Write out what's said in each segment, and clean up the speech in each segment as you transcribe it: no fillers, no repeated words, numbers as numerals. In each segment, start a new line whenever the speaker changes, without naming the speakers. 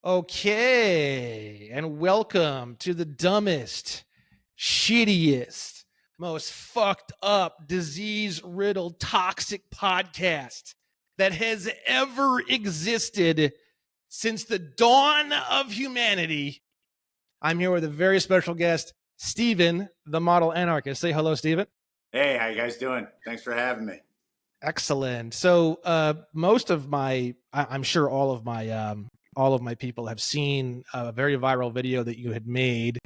Okay, and welcome to the dumbest, shittiest, most fucked up, disease-riddled, toxic podcast that has ever existed since the dawn of humanity. I'm here with a very special guest, SteVAN, the model anarchist. Say hello, SteVAN.
Hey, how you guys doing? Thanks for having me.
Excellent. So most of I'm sure all of my people have seen a very viral video that you had made,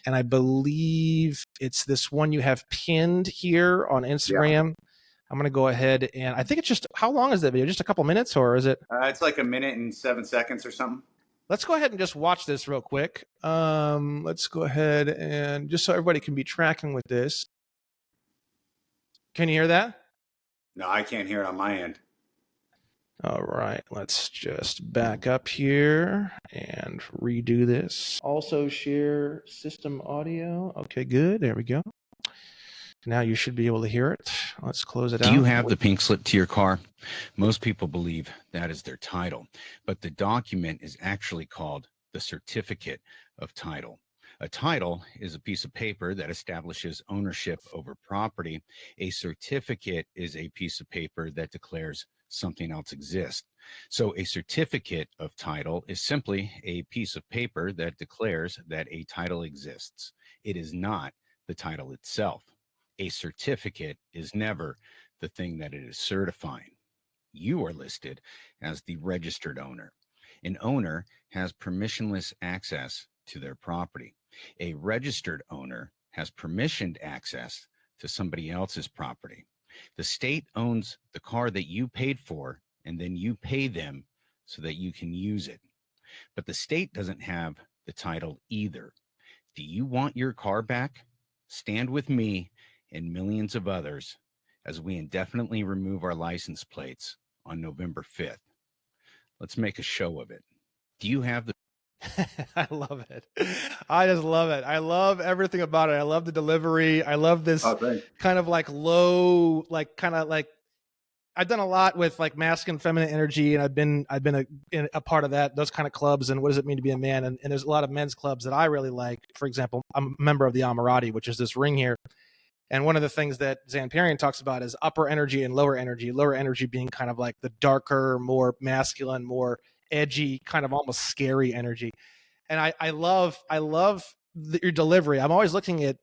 and I believe it's this one you have pinned here on Instagram. I'm going to go ahead and I think it's just, how long is that video? Just a couple minutes, or is it?
It's like 1:07 or something.
Let's go ahead and just watch this real quick. Let's go ahead and just so everybody can be tracking with this. Can you hear that?
No, I can't hear it on my end.
All right, let's just back up here and redo this. Also share system audio. Okay, good. There we go. Now you should be able to hear it. Let's close it out.
Do you have the pink slip to your car? Most people believe that is their title, but the document is actually called the certificate of title. A title is a piece of paper that establishes ownership over property. A certificate is a piece of paper that declares something else exists. So a certificate of title is simply a piece of paper that declares that a title exists. It is not the title itself. A certificate is never the thing that it is certifying. You are listed as the registered owner. An owner has permissionless access to their property. A registered owner has permissioned access to somebody else's property. The state owns the car that you paid for, and then you pay them so that you can use it. But the state doesn't have the title either. Do you want your car back? Stand with me and millions of others as we indefinitely remove our license plates on November 5th. Let's make a show of it. Do you have the
I love it. I just love it. I love everything about it. I love the delivery. I love this kind of like low, like kind of like, I've done a lot with like masculine, feminine energy, and I've been a part of that, those kind of clubs. And what does it mean to be a man? And there's a lot of men's clubs that I really like. For example, I'm a member of the Amirati, which is this ring here. And one of the things that Zanparian talks about is upper energy and lower energy being kind of like the darker, more masculine, more edgy, kind of almost scary energy. And I love your delivery. I'm always looking at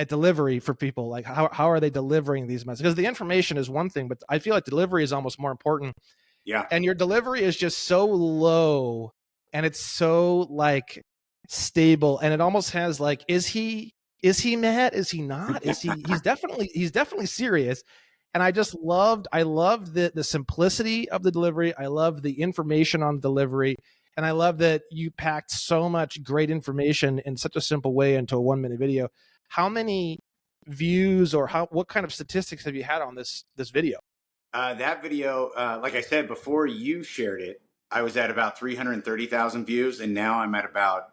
delivery for people, like how are they delivering these messages? Because the information is one thing, but I feel like delivery is almost more important.
Yeah.
And your delivery is just so low, and it's so like stable, and it almost has like, is he mad? Is he not? Is he? He's definitely serious. And I loved the simplicity of the delivery. I love the information on the delivery. And I love that you packed so much great information in such a simple way into a 1-minute video. How many views or what kind of statistics have you had on this video?
That video, like I said, before you shared it, I was at about 330,000 views, and now I'm at about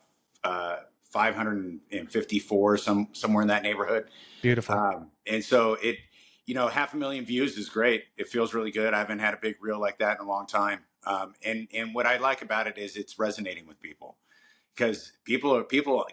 554, somewhere in that neighborhood.
Beautiful.
And so it, 500,000 views is great. It feels really good. I haven't had a big reel like that in a long time. And what I like about it is it's resonating with people, because people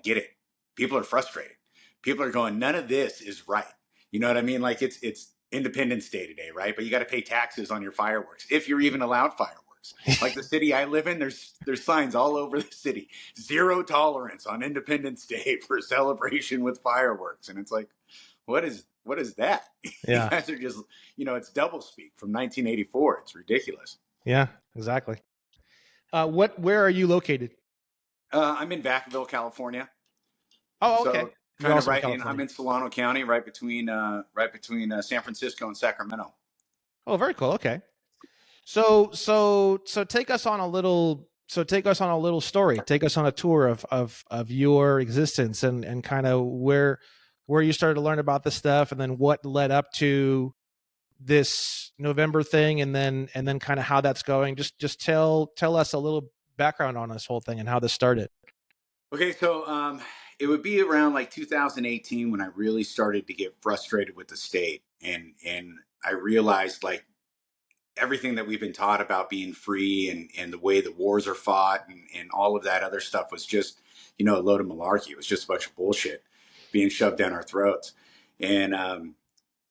get it. People are frustrated. People are going, none of this is right. You know what I mean? Like it's Independence Day today, right? But you got to pay taxes on your fireworks, if you're even allowed fireworks. Like the city I live in, there's signs all over the city: 0 tolerance on Independence Day for celebration with fireworks. And it's like, what is that?
Yeah.
You guys are just, it's doublespeak from 1984. It's ridiculous.
Yeah, exactly. Where are you located?
I'm in Vacaville, California.
Oh, okay.
So kind of right in, I'm in Solano County, right between San Francisco and Sacramento.
Oh, very cool. Okay. So take us on a little story. Take us on a tour of your existence and kind of where you started to learn about this stuff, and then what led up to this November thing, and then kind of how that's going. Just tell us a little background on this whole thing and how this started.
Okay, so it would be around like 2018 when I really started to get frustrated with the state, and I realized, like, everything that we've been taught about being free and the way the wars are fought and all of that other stuff was just, a load of malarkey. It was just a bunch of bullshit being shoved down our throats. And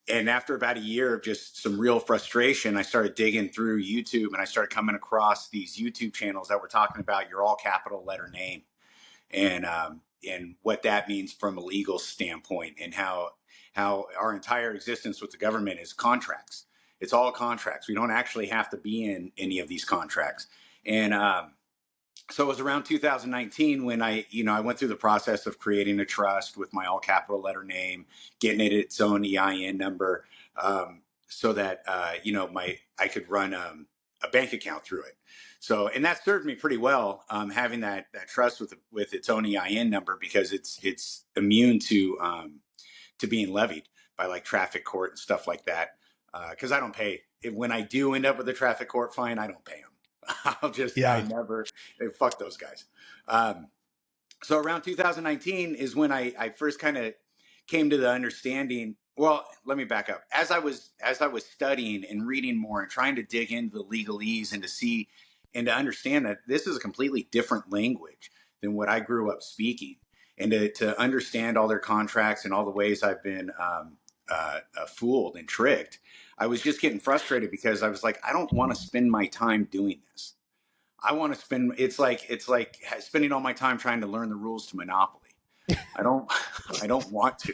after about a year of just some real frustration, I started digging through YouTube and I started coming across these YouTube channels that were talking about your all capital letter name and what that means from a legal standpoint and how our entire existence with the government is contracts. It's all contracts. We don't actually have to be in any of these contracts. And so it was around 2019 when I went through the process of creating a trust with my all capital letter name, getting it its own EIN number, so that I could run a bank account through it. So, and that served me pretty well, having that trust with its own EIN number, because it's immune to being levied by like traffic court and stuff like that. Because I don't pay. When I do end up with a traffic court fine, I don't pay them. I never, fuck those guys. So around 2019 is when I first kind of came to the understanding. Well, let me back up. As I was studying and reading more and trying to dig into the legalese and to see and to understand that this is a completely different language than what I grew up speaking, and to understand all their contracts and all the ways I've been fooled and tricked, I was just getting frustrated because I was like, I don't want to spend my time doing this. I want to spend. It's like spending all my time trying to learn the rules to Monopoly. I don't want to.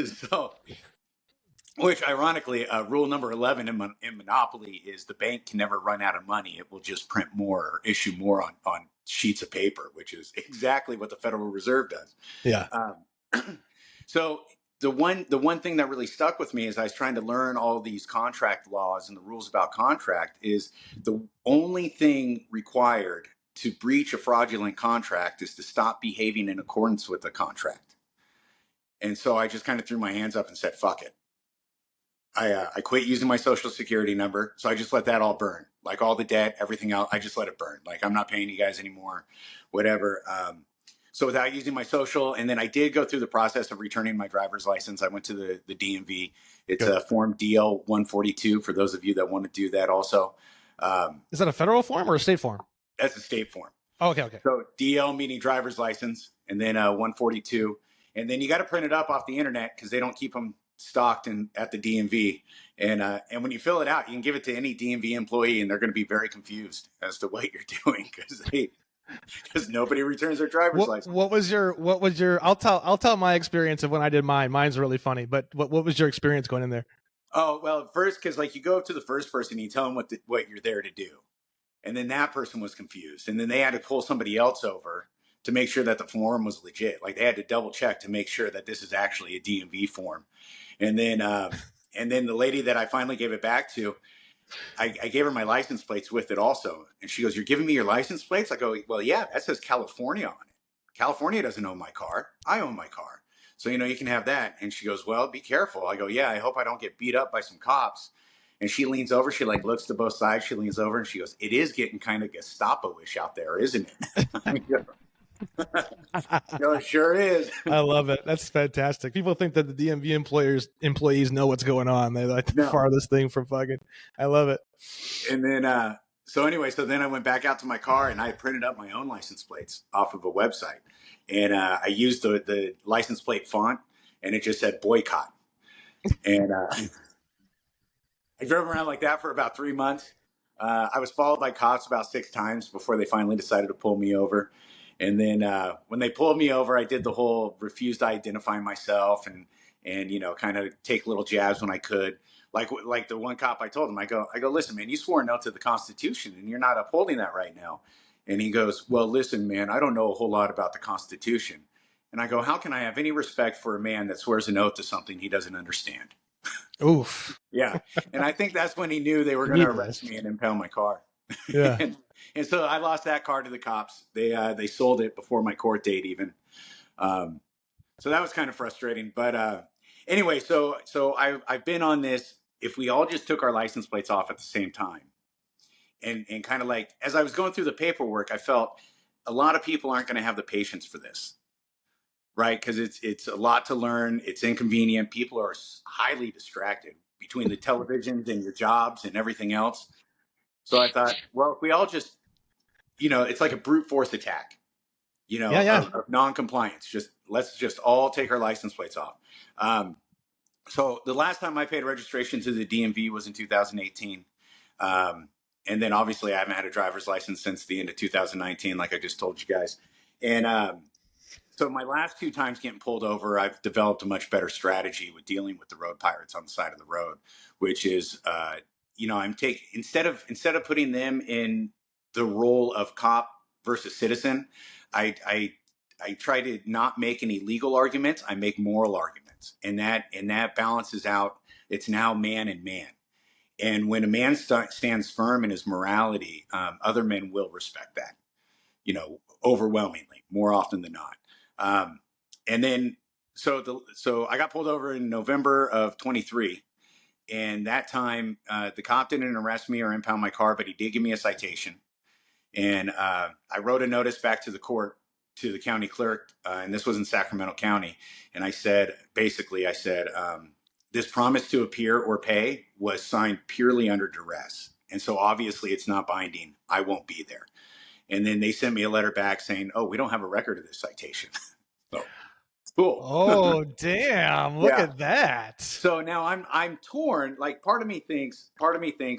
So, which ironically, rule number 11 in Monopoly is the bank can never run out of money. It will just print more or issue more on sheets of paper, which is exactly what the Federal Reserve does.
Yeah.
So the one thing that really stuck with me as I was trying to learn all these contract laws and the rules about contract is the only thing required to breach a fraudulent contract is to stop behaving in accordance with the contract. And so I just kind of threw my hands up and said, fuck it. I quit using my social security number. So I just let that all burn, like all the debt, everything else. I just let it burn. Like, I'm not paying you guys anymore, whatever. So without using my social, and then I did go through the process of returning my driver's license. I went to the DMV. It's a form DL 142 for those of you that want to do that also.
Is that a federal form or a state form?
That's a state form.
Oh, okay.
So DL meaning driver's license, and then 142. And then you got to print it up off the internet because they don't keep them stocked at the DMV. And when you fill it out, you can give it to any DMV employee, and they're going to be very confused as to what you're doing because nobody returns their driver's license.
What was your? I'll tell my experience of when I did mine. Mine's really funny, but what was your experience going in there?
Oh, well, first, because like you go up to the first person, you tell them what you're there to do, and then that person was confused, and then they had to pull somebody else over to make sure that the form was legit. Like, they had to double check to make sure that this is actually a DMV form. And then the lady that I finally gave it back to, I gave her my license plates with it also. And she goes, "You're giving me your license plates?" I go, "Well, yeah, that says California on it. California doesn't own my car. I own my car. So, you can have that." And she goes, "Well, be careful." I go, "Yeah, I hope I don't get beat up by some cops." And she leans over, she like looks to both sides. She leans over and she goes, "It is getting kind of Gestapo-ish out there, isn't it?" No, it sure is.
I love it. That's fantastic. People think that the DMV employees know what's going on. They're like the farthest thing from fucking. I love it.
And then, so then I went back out to my car and I printed up my own license plates off of a website. And I used the license plate font, and it just said boycott. And I drove around like that for about 3 months. I was followed by cops about 6 times before they finally decided to pull me over. And then when they pulled me over, I did the whole refused to identify myself and kind of take little jabs when I could. Like the one cop, I told him, I go, "Listen, man, you swore an oath to the Constitution and you're not upholding that right now." And he goes, "Well, listen, man, I don't know a whole lot about the Constitution." And I go, "How can I have any respect for a man that swears an oath to something he doesn't understand?"
Oof.
Yeah. And I think that's when he knew they were going to arrest me and impound my car.
Yeah.
And so I lost that car to the cops. They sold it before my court date even. So that was kind of frustrating. But anyway, so I've been on this. If we all just took our license plates off at the same time, and kind of like, as I was going through the paperwork, I felt a lot of people aren't going to have the patience for this, right? Because it's a lot to learn. It's inconvenient. People are highly distracted. between the televisions and your jobs and everything else. So I thought, well, if we all just, it's like a brute force attack,
Yeah, yeah.
of non-compliance. Let's just all take our license plates off. So the last time I paid registration to the DMV was in 2018. And then obviously I haven't had a driver's license since the end of 2019, like I just told you guys. And so my last two times getting pulled over, I've developed a much better strategy with dealing with the road pirates on the side of the road, which is, I'm taking, instead of putting them in the role of cop versus citizen, I try to not make any legal arguments. I make moral arguments, and that balances out. It's now man and man. And when a man stands firm in his morality, other men will respect that, overwhelmingly, more often than not. And then, so I got pulled over in November of 23. And that time, the cop didn't arrest me or impound my car, but he did give me a citation. And I wrote a notice back to the court, to the county clerk, and this was in Sacramento County. And I said, this promise to appear or pay was signed purely under duress. And so obviously it's not binding. I won't be there. And then they sent me a letter back saying, oh, we don't have a record of this citation. So cool.
Oh, damn. Look at that.
So now I'm torn. Like part of me thinks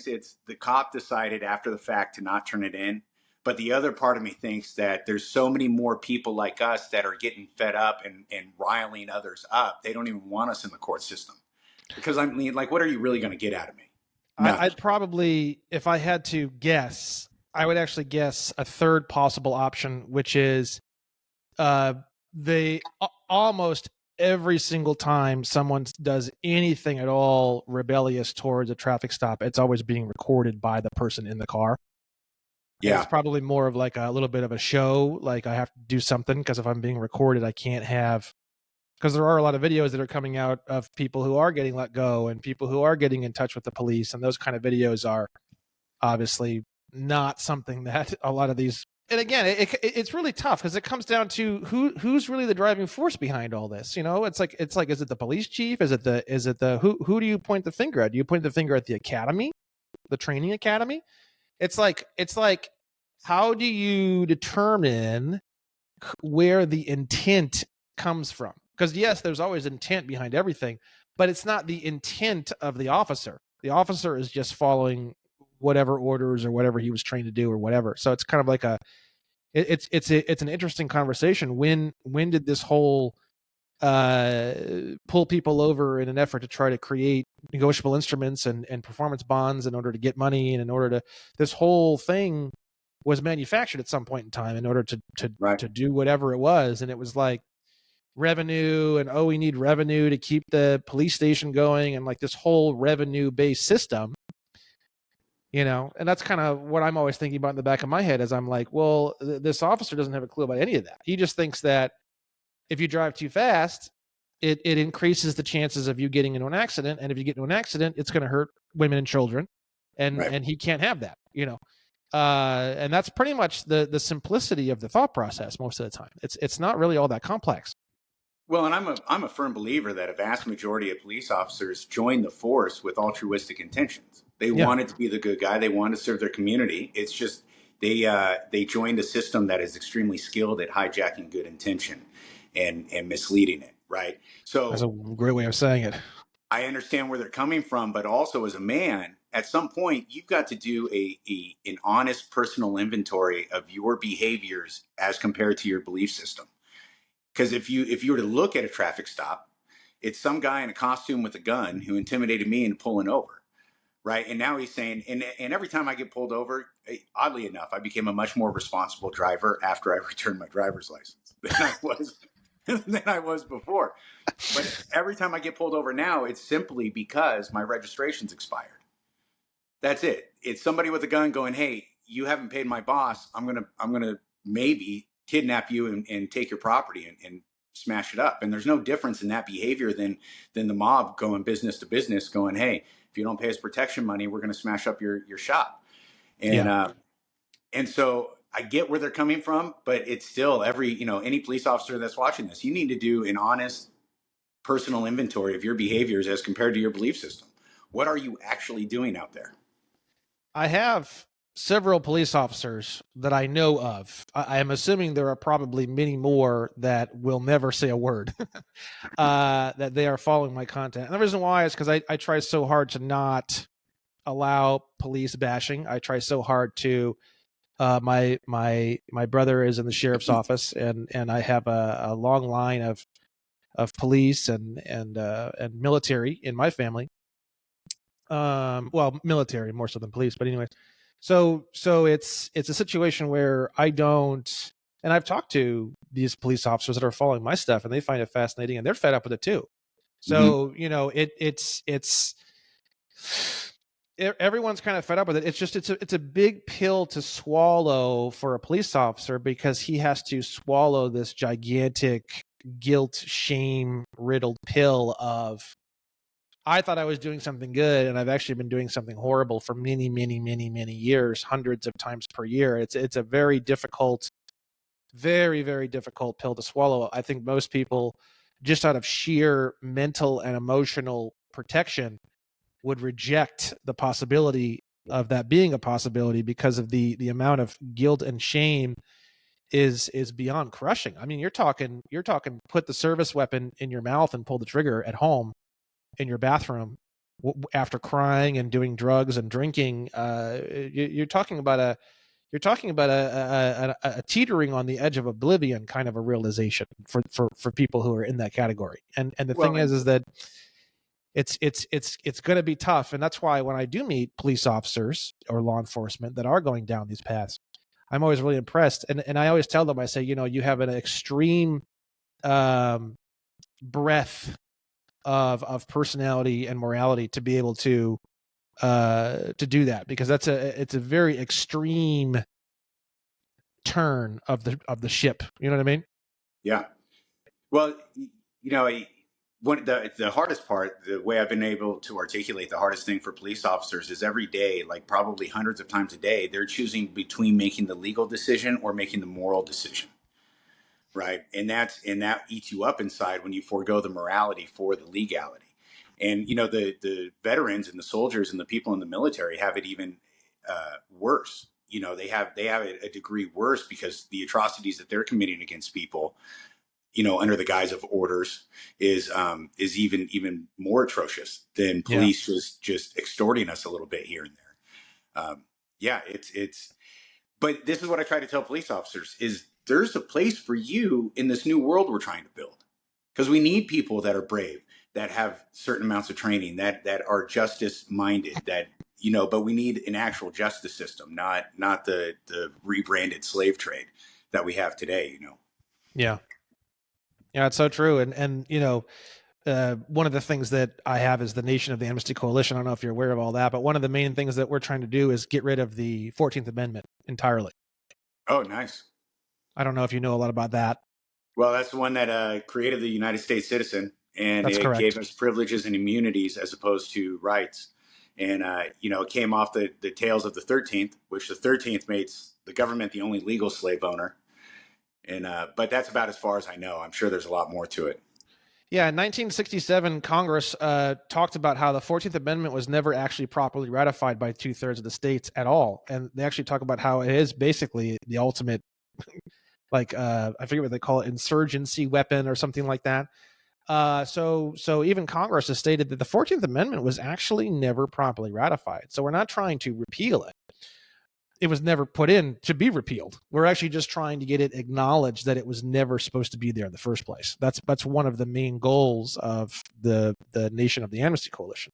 it's the cop decided after the fact to not turn it in. But the other part of me thinks that there's so many more people like us that are getting fed up and riling others up. They don't even want us in the court system. Because I mean, like, what are you really going to get out of me?
I'd probably, if I had to guess, I would actually guess a third possible option, which is they almost every single time someone does anything at all rebellious towards a traffic stop, it's always being recorded by the person in the car. Yeah. And it's probably more of like a little bit of a show. Like I have to do something because if I'm being recorded, I can't have, because there are a lot of videos that are coming out of people who are getting let go and people who are getting in touch with the police. And those kind of videos are obviously not something that a lot of these, and again, it's really tough because it comes down to who's really the driving force behind all this. It's like, is it the police chief? Is it the, who do you point the finger at? Do you point the finger at the academy, the training academy? It's like, how do you determine where the intent comes from? Because yes, there's always intent behind everything, but it's not the intent of the officer. The officer is just following whatever orders or whatever he was trained to do or whatever. So it's kind of like it's an interesting conversation. When did this whole pull people over in an effort to try to create negotiable instruments and performance bonds in order to get money and in order to, this whole thing was manufactured at some point in time in order to do whatever it was. And it was like revenue and, oh, we need revenue to keep the police station going, and like this whole revenue based system, and that's kind of what I'm always thinking about in the back of my head as I'm like, well, this officer doesn't have a clue about any of that. He just thinks that if you drive too fast, it increases the chances of you getting into an accident. And if you get into an accident, it's going to hurt women and children. And he can't have that, and that's pretty much the simplicity of the thought process most of the time. It's not really all that complex.
Well, and I'm a firm believer that a vast majority of police officers join the force with altruistic intentions. They wanted to be the good guy. They wanted to serve their community. It's just they joined a system that is extremely skilled at hijacking good intention and misleading it. Right. So
that's a great way of saying it.
I understand where they're coming from, but also as a man, at some point you've got to do an honest personal inventory of your behaviors as compared to your belief system. Because if you were to look at a traffic stop, it's some guy in a costume with a gun who intimidated me into pulling over, right? And now he's saying, and every time I get pulled over, oddly enough, I became a much more responsible driver after I returned my driver's license than I was before. But every time I get pulled over now, it's simply because my registration's expired. That's it. It's somebody with a gun going, hey, you haven't paid my boss. I'm gonna maybe kidnap you and take your property and smash it up. And there's no difference in that behavior than the mob going business to business going, hey, if you don't pay us protection money, we're going to smash up your shop. And and so I get where they're coming from, but it's still any police officer that's watching this, you need to do an honest personal inventory of your behaviors as compared to your belief system. What are you actually doing out there?
I have several police officers that I know of. I am assuming there are probably many more that will never say a word that they are following my content. And the reason why is because I try so hard to not allow police bashing. I try so hard to my brother is in the sheriff's office, and I have a long line of police and military in my family. Well, military more so than police, but anyway. So it's a situation where I don't, and I've talked to these police officers that are following my stuff, and they find it fascinating, and they're fed up with it too. So you know, it's everyone's kind of fed up with it. It's just it's a big pill to swallow for a police officer, because he has to swallow this gigantic guilt, shame riddled pill of, I thought I was doing something good, and I've actually been doing something horrible for many, many, many, many years, hundreds of times per year. It's a very difficult, very, very difficult pill to swallow. I think most people, just out of sheer mental and emotional protection, would reject the possibility of that being a possibility, because of the amount of guilt and shame is beyond crushing. I mean, you're talking put the service weapon in your mouth and pull the trigger at home in your bathroom after crying and doing drugs and drinking. You're talking about a teetering on the edge of oblivion kind of a realization for people who are in that category. And the thing is that it's going to be tough. And that's why when I do meet police officers or law enforcement that are going down these paths, I'm always really impressed. And I always tell them, I say, you know, you have an extreme breadth of personality and morality to be able to do that, because it's a very extreme turn of the ship. You know what I mean?
Yeah. Well, you know, the hardest part, the way I've been able to articulate the hardest thing for police officers is every day, like probably hundreds of times a day, they're choosing between making the legal decision or making the moral decision. Right. And that eats you up inside when you forego the morality for the legality. And, you know, the veterans and the soldiers and the people in the military have it even worse. You know, they have it a degree worse, because the atrocities that they're committing against people, you know, under the guise of orders is even more atrocious than police just extorting us a little bit here and there. Yeah, it's. But this is what I try to tell police officers: is there's a place for you in this new world we're trying to build, because we need people that are brave, that have certain amounts of training, that are justice minded, that, you know. But we need an actual justice system, not the rebranded slave trade that we have today. You know.
Yeah. Yeah, it's so true. And you know, one of the things that I have is the Nation of the Amnesty Coalition. I don't know if you're aware of all that, but one of the main things that we're trying to do is get rid of the 14th Amendment entirely.
Oh, nice.
I don't know if you know a lot about that.
Well, that's the one that created the United States citizen, and
That's
it
correct.
gave us privileges and immunities as opposed to rights. And you know, it came off the tails of the 13th, which the 13th made the government the only legal slave owner. And but that's about as far as I know. I'm sure there's a lot more to it.
Yeah, in 1967, Congress talked about how the 14th Amendment was never actually properly ratified by 2/3 of the states at all. And they actually talk about how it is basically the ultimate, like, I forget what they call it, insurgency weapon or something like that. So even Congress has stated that the 14th Amendment was actually never properly ratified. So we're not trying to repeal it. It was never put in to be repealed. We're actually just trying to get it acknowledged that it was never supposed to be there in the first place. That's one of the main goals of the Nation of the Amnesty Coalition.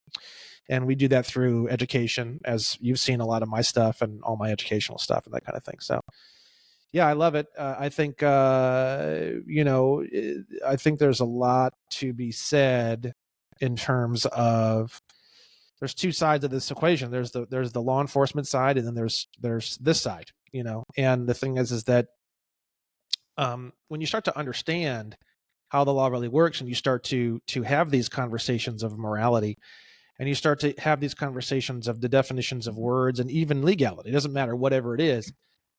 And we do that through education, as you've seen a lot of my stuff and all my educational stuff and that kind of thing. So yeah, I love it. I think, you know, I think there's a lot to be said in terms of, there's two sides of this equation. There's the law enforcement side, and then there's this side, you know. And the thing is that when you start to understand how the law really works, and you start to have these conversations of morality, and you start to have these conversations of the definitions of words and even legality, it doesn't matter, whatever it is,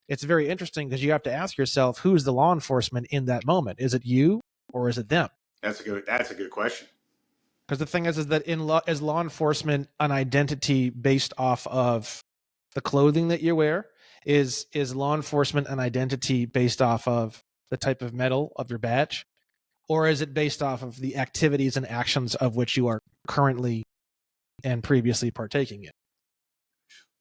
it's very interesting, because you have to ask yourself, who's the law enforcement in that moment? Is it you or is it them?
That's a good question.
Because the thing is that as law enforcement, an identity based off of the clothing that you wear is law enforcement an identity based off of the type of metal of your badge, or is it based off of the activities and actions of which you are currently and previously partaking in?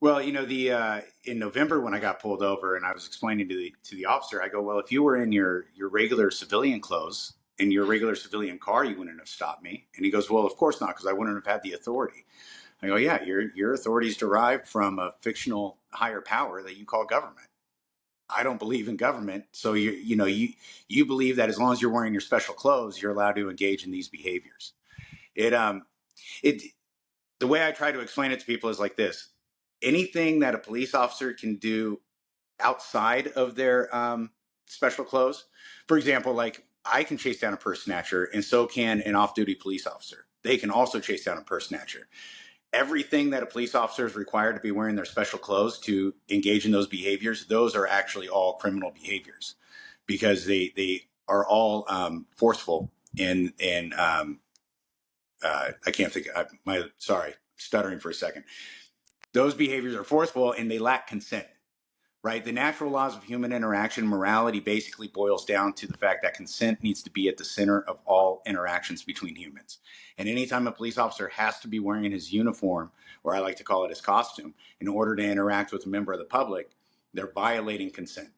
Well, in November when I got pulled over and I was explaining to the officer, I go, well, if you were in your regular civilian clothes in your regular civilian car, you wouldn't have stopped me. And he goes, well, of course not, because I wouldn't have had the authority. I go, yeah, your authority is derived from a fictional higher power that you call government. I don't believe in government, so you believe that as long as you're wearing your special clothes, you're allowed to engage in these behaviors. It the way I try to explain it to people is like this: anything that a police officer can do outside of their special clothes, for example, like I can chase down a purse snatcher, and so can an off-duty police officer. They can also chase down a purse snatcher. Everything that a police officer is required to be wearing their special clothes to engage in those behaviors, those are actually all criminal behaviors because they are all forceful and I can't think. Sorry, stuttering for a second. Those behaviors are forceful and they lack consent. Right? The natural laws of human interaction, morality basically boils down to the fact that consent needs to be at the center of all interactions between humans. And anytime a police officer has to be wearing his uniform, or I like to call it his costume, in order to interact with a member of the public, they're violating consent.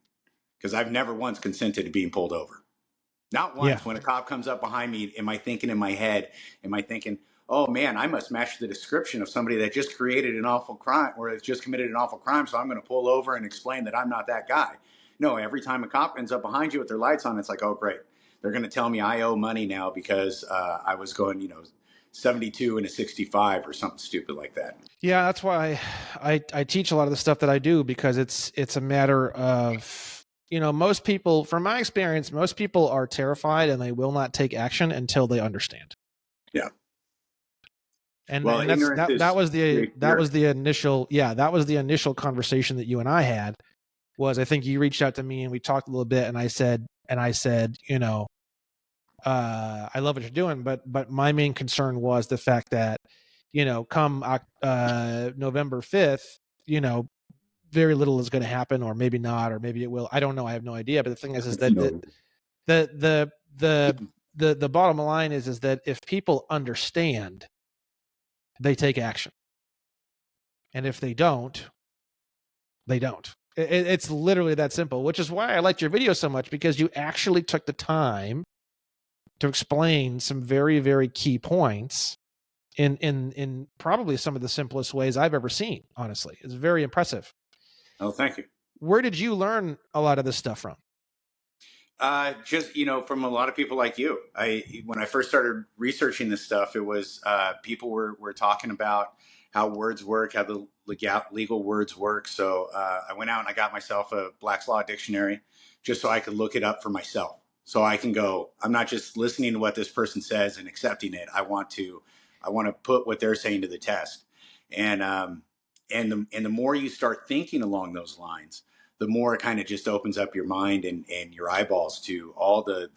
Because I've never once consented to being pulled over. Not once. When a cop comes up behind me, am I thinking in my head, oh man, I must match the description of somebody that just created an awful crime or has just committed an awful crime, so I'm going to pull over and explain that I'm not that guy. No, every time a cop ends up behind you with their lights on, it's like, oh great, they're going to tell me I owe money now because I was going, 72 and a 65 or something stupid like that.
Yeah, that's why I teach a lot of the stuff that I do, because it's a matter of, most people, from my experience, most people are terrified and they will not take action until they understand.
Yeah.
And that was the initial conversation that you and I had. Was, I think you reached out to me and we talked a little bit, and I said, I love what you're doing, but my main concern was the fact that, come November 5th, very little is going to happen, or maybe not, or maybe it will. I don't know. I have no idea. But the thing is that the bottom line is that if people understand, they take action. And if they don't, they don't. It's literally that simple, which is why I liked your video so much, because you actually took the time to explain some very, very key points in probably some of the simplest ways I've ever seen, honestly. It's very impressive.
Oh, thank you.
Where did you learn a lot of this stuff from?
Just, from a lot of people like you. When I first started researching this stuff, it was people were talking about how words work, how the legal words work. So I went out and I got myself a Black's Law dictionary just so I could look it up for myself. So I can go, I'm not just listening to what this person says and accepting it. I want to put what they're saying to the test. And the more you start thinking along those lines, the more it kind of just opens up your mind and your eyeballs to all the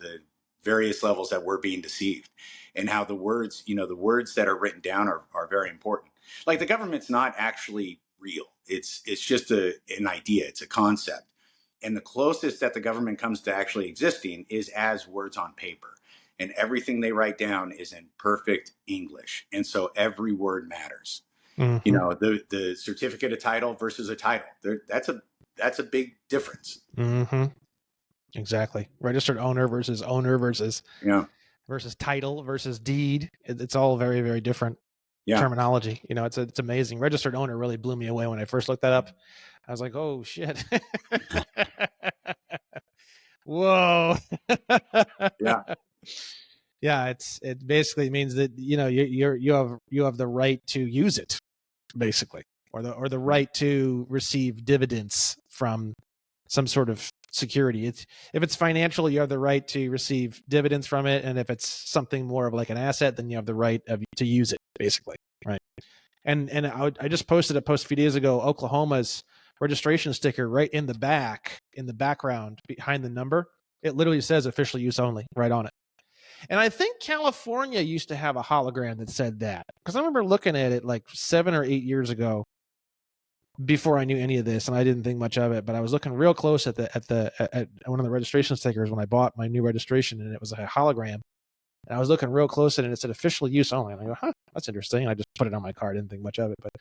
various levels that we're being deceived, and how the words that are written down are very important. Like, the government's not actually real. It's just an idea. It's a concept. And the closest that the government comes to actually existing is as words on paper. And everything they write down is in perfect English. And so every word matters. Mm-hmm. The certificate of title versus a title. That's a big difference.
Mm-hmm. Exactly. Registered owner versus title versus deed. It's all very, very different terminology. It's amazing. Registered owner really blew me away when I first looked that up. I was like, oh shit. Whoa.
Yeah.
Yeah. It basically means that, you have the right to use it, basically, or the right to receive dividends from some sort of security. If it's financial, you have the right to receive dividends from it, and if it's something more of like an asset, then you have the right to use it, basically, right? And I just posted a post a few days ago. Oklahoma's registration sticker, right in the background behind the number, it literally says official use only right on it. And I think California used to have a hologram that said that, because I remember looking at it like 7 or 8 years ago before I knew any of this, and I didn't think much of it, but I was looking real close at one of the registration stickers when I bought my new registration, and it was a hologram. And I was looking real close at it, and it said official use only. And I go, huh, that's interesting. And I just put it on my card. I didn't think much of it, but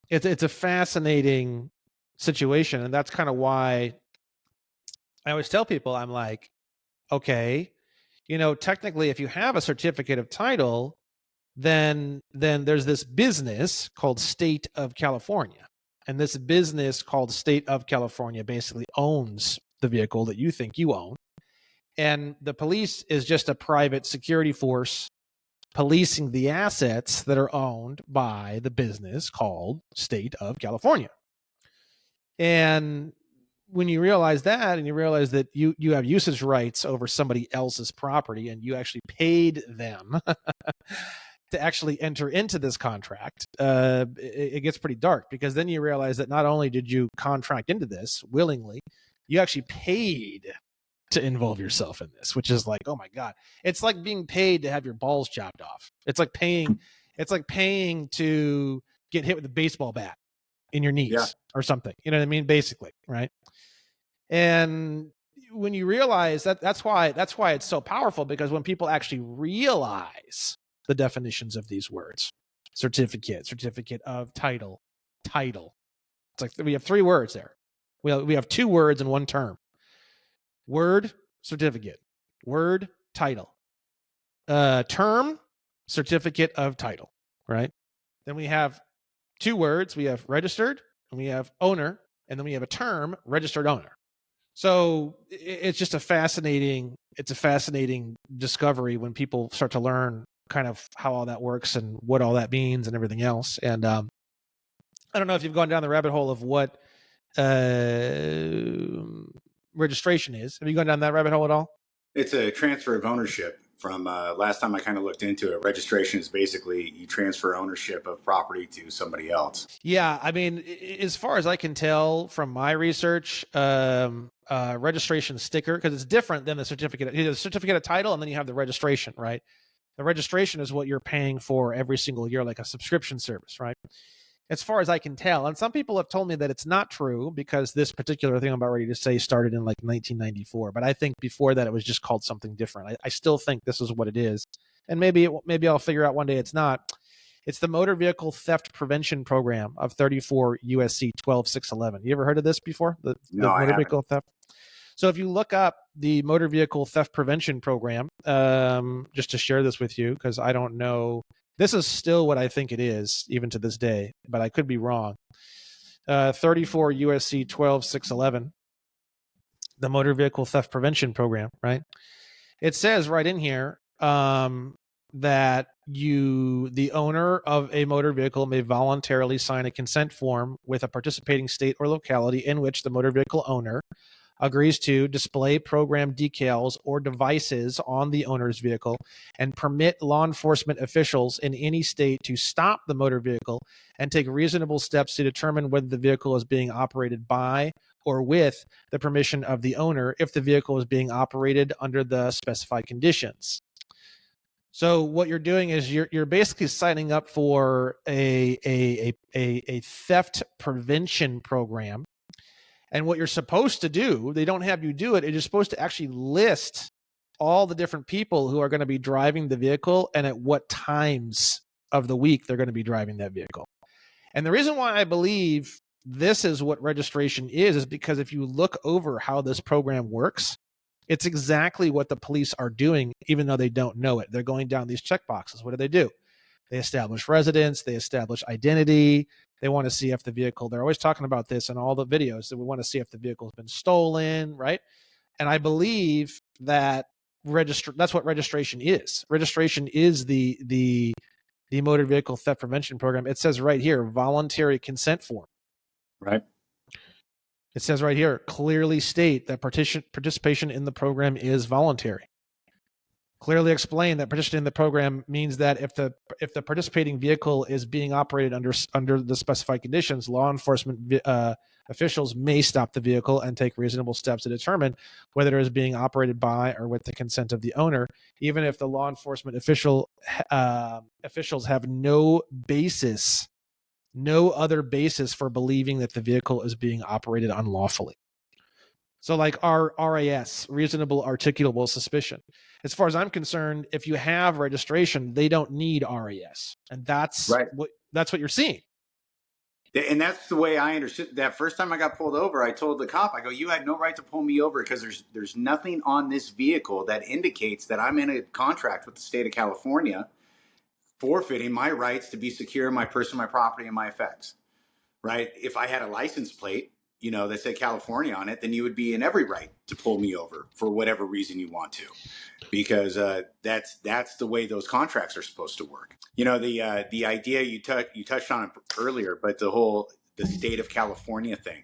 it's a fascinating situation, and that's kind of why I always tell people, I'm like, okay, technically, if you have a certificate of title, then there's this business called State of California, and this business called State of California basically owns the vehicle that you think you own. And the police is just a private security force policing the assets that are owned by the business called State of California. And when you realize that, and you realize that you have usage rights over somebody else's property, and you actually paid them to actually enter into this contract, it gets pretty dark, because then you realize that not only did you contract into this willingly, you actually paid to involve yourself in this, which is like, oh my God, it's like being paid to have your balls chopped off. It's like paying to get hit with a baseball bat in your knees or something. You know what I mean? Basically, right? And when you realize that, that's why it's so powerful, because when people actually realize the definitions of these words, certificate of title. It's like we have 3 words there. We have 2 words in one term. Word, certificate. Word, title. Term, certificate of title, right? Then we have 2 words. We have registered, and we have owner, and then we have a term, registered owner. So it's just a fascinating discovery when people start to learn kind of how all that works and what all that means and everything else. And I don't know if you've gone down the rabbit hole of what registration is. Have you gone down that rabbit hole at all?
It's a transfer of ownership. From last time I kind of looked into it, registration is basically you transfer ownership of property to somebody else.
Yeah, I mean, as far as I can tell from my research, registration sticker, because it's different than the certificate. You have the certificate of title, and then you have the registration, right? The registration is what you're paying for every single year, like a subscription service, right? As far as I can tell. And some people have told me that it's not true, because this particular thing I'm about ready to say started in like 1994. But I think before that, it was just called something different. I still think this is what it is. And maybe I'll figure out one day it's not. It's the Motor Vehicle Theft Prevention Program of 34 USC 12611. You ever heard of this before? The Motor Vehicle Theft? So if you look up the Motor Vehicle Theft Prevention Program, just to share this with you, because I don't know. This is still what I think it is, even to this day, but I could be wrong. 34 USC 12611, the Motor Vehicle Theft Prevention Program, right? It says right in here that the owner of a motor vehicle may voluntarily sign a consent form with a participating state or locality in which the motor vehicle owner agrees to display program decals or devices on the owner's vehicle and permit law enforcement officials in any state to stop the motor vehicle and take reasonable steps to determine whether the vehicle is being operated by or with the permission of the owner if the vehicle is being operated under the specified conditions. So what you're doing is you're basically signing up for a theft prevention program. And what you're supposed to do, they don't have you do it. You're supposed to actually list all the different people who are going to be driving the vehicle and at what times of the week they're going to be driving that vehicle. And the reason why I believe this is what registration is because if you look over how this program works, it's exactly what the police are doing, even though they don't know it. They're going down these checkboxes. What do? They establish residence. They establish identity. They want to see if the vehicle, they're always talking about this in all the videos, that we want to see if the vehicle has been stolen, right? And I believe that that's what registration is. Registration is the Motor Vehicle Theft Prevention Program. It says right here, voluntary consent form.
Right.
It says right here, clearly state that participation in the program is voluntary. Clearly explain that participation in the program means that if the participating vehicle is being operated under the specified conditions, law enforcement Officials may stop the vehicle and take reasonable steps to determine whether it is being operated by or with the consent of the owner, even if the law enforcement officials have no other basis for believing that the vehicle is being operated unlawfully. So like our RAS, reasonable articulable suspicion. As far as I'm concerned, if you have registration, they don't need RAS. And that's
Right.
what you're seeing.
And that's the way I understood that. First time I got pulled over, I told the cop, I go, you had no right to pull me over because there's nothing on this vehicle that indicates that I'm in a contract with the state of California forfeiting my rights to be secure in my person, my property, and my effects. Right? If I had a license plate, that said California on it, then you would be in every right to pull me over for whatever reason you want to, because that's the way those contracts are supposed to work. The idea you touched on it earlier, but the state of California thing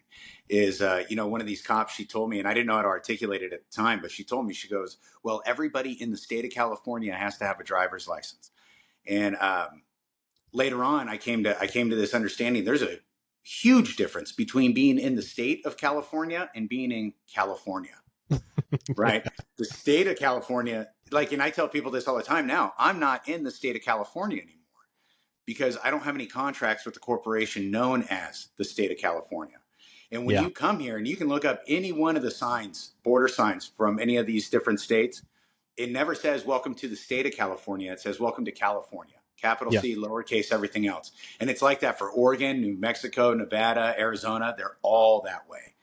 is, one of these cops, she told me, and I didn't know how to articulate it at the time, but she told me, she goes, well, everybody in the state of California has to have a driver's license. And later on, I came to this understanding. There's a huge difference between being in the state of California and being in California, right? The state of California, and I tell people this all the time now, I'm not in the state of California anymore because I don't have any contracts with the corporation known as the state of California. And when you come here, and you can look up any one of the signs, border signs from any of these different states, it never says welcome to the state of California. It says welcome to California. Capital C, lowercase, everything else. And it's like that for Oregon, New Mexico, Nevada, Arizona. They're all that way,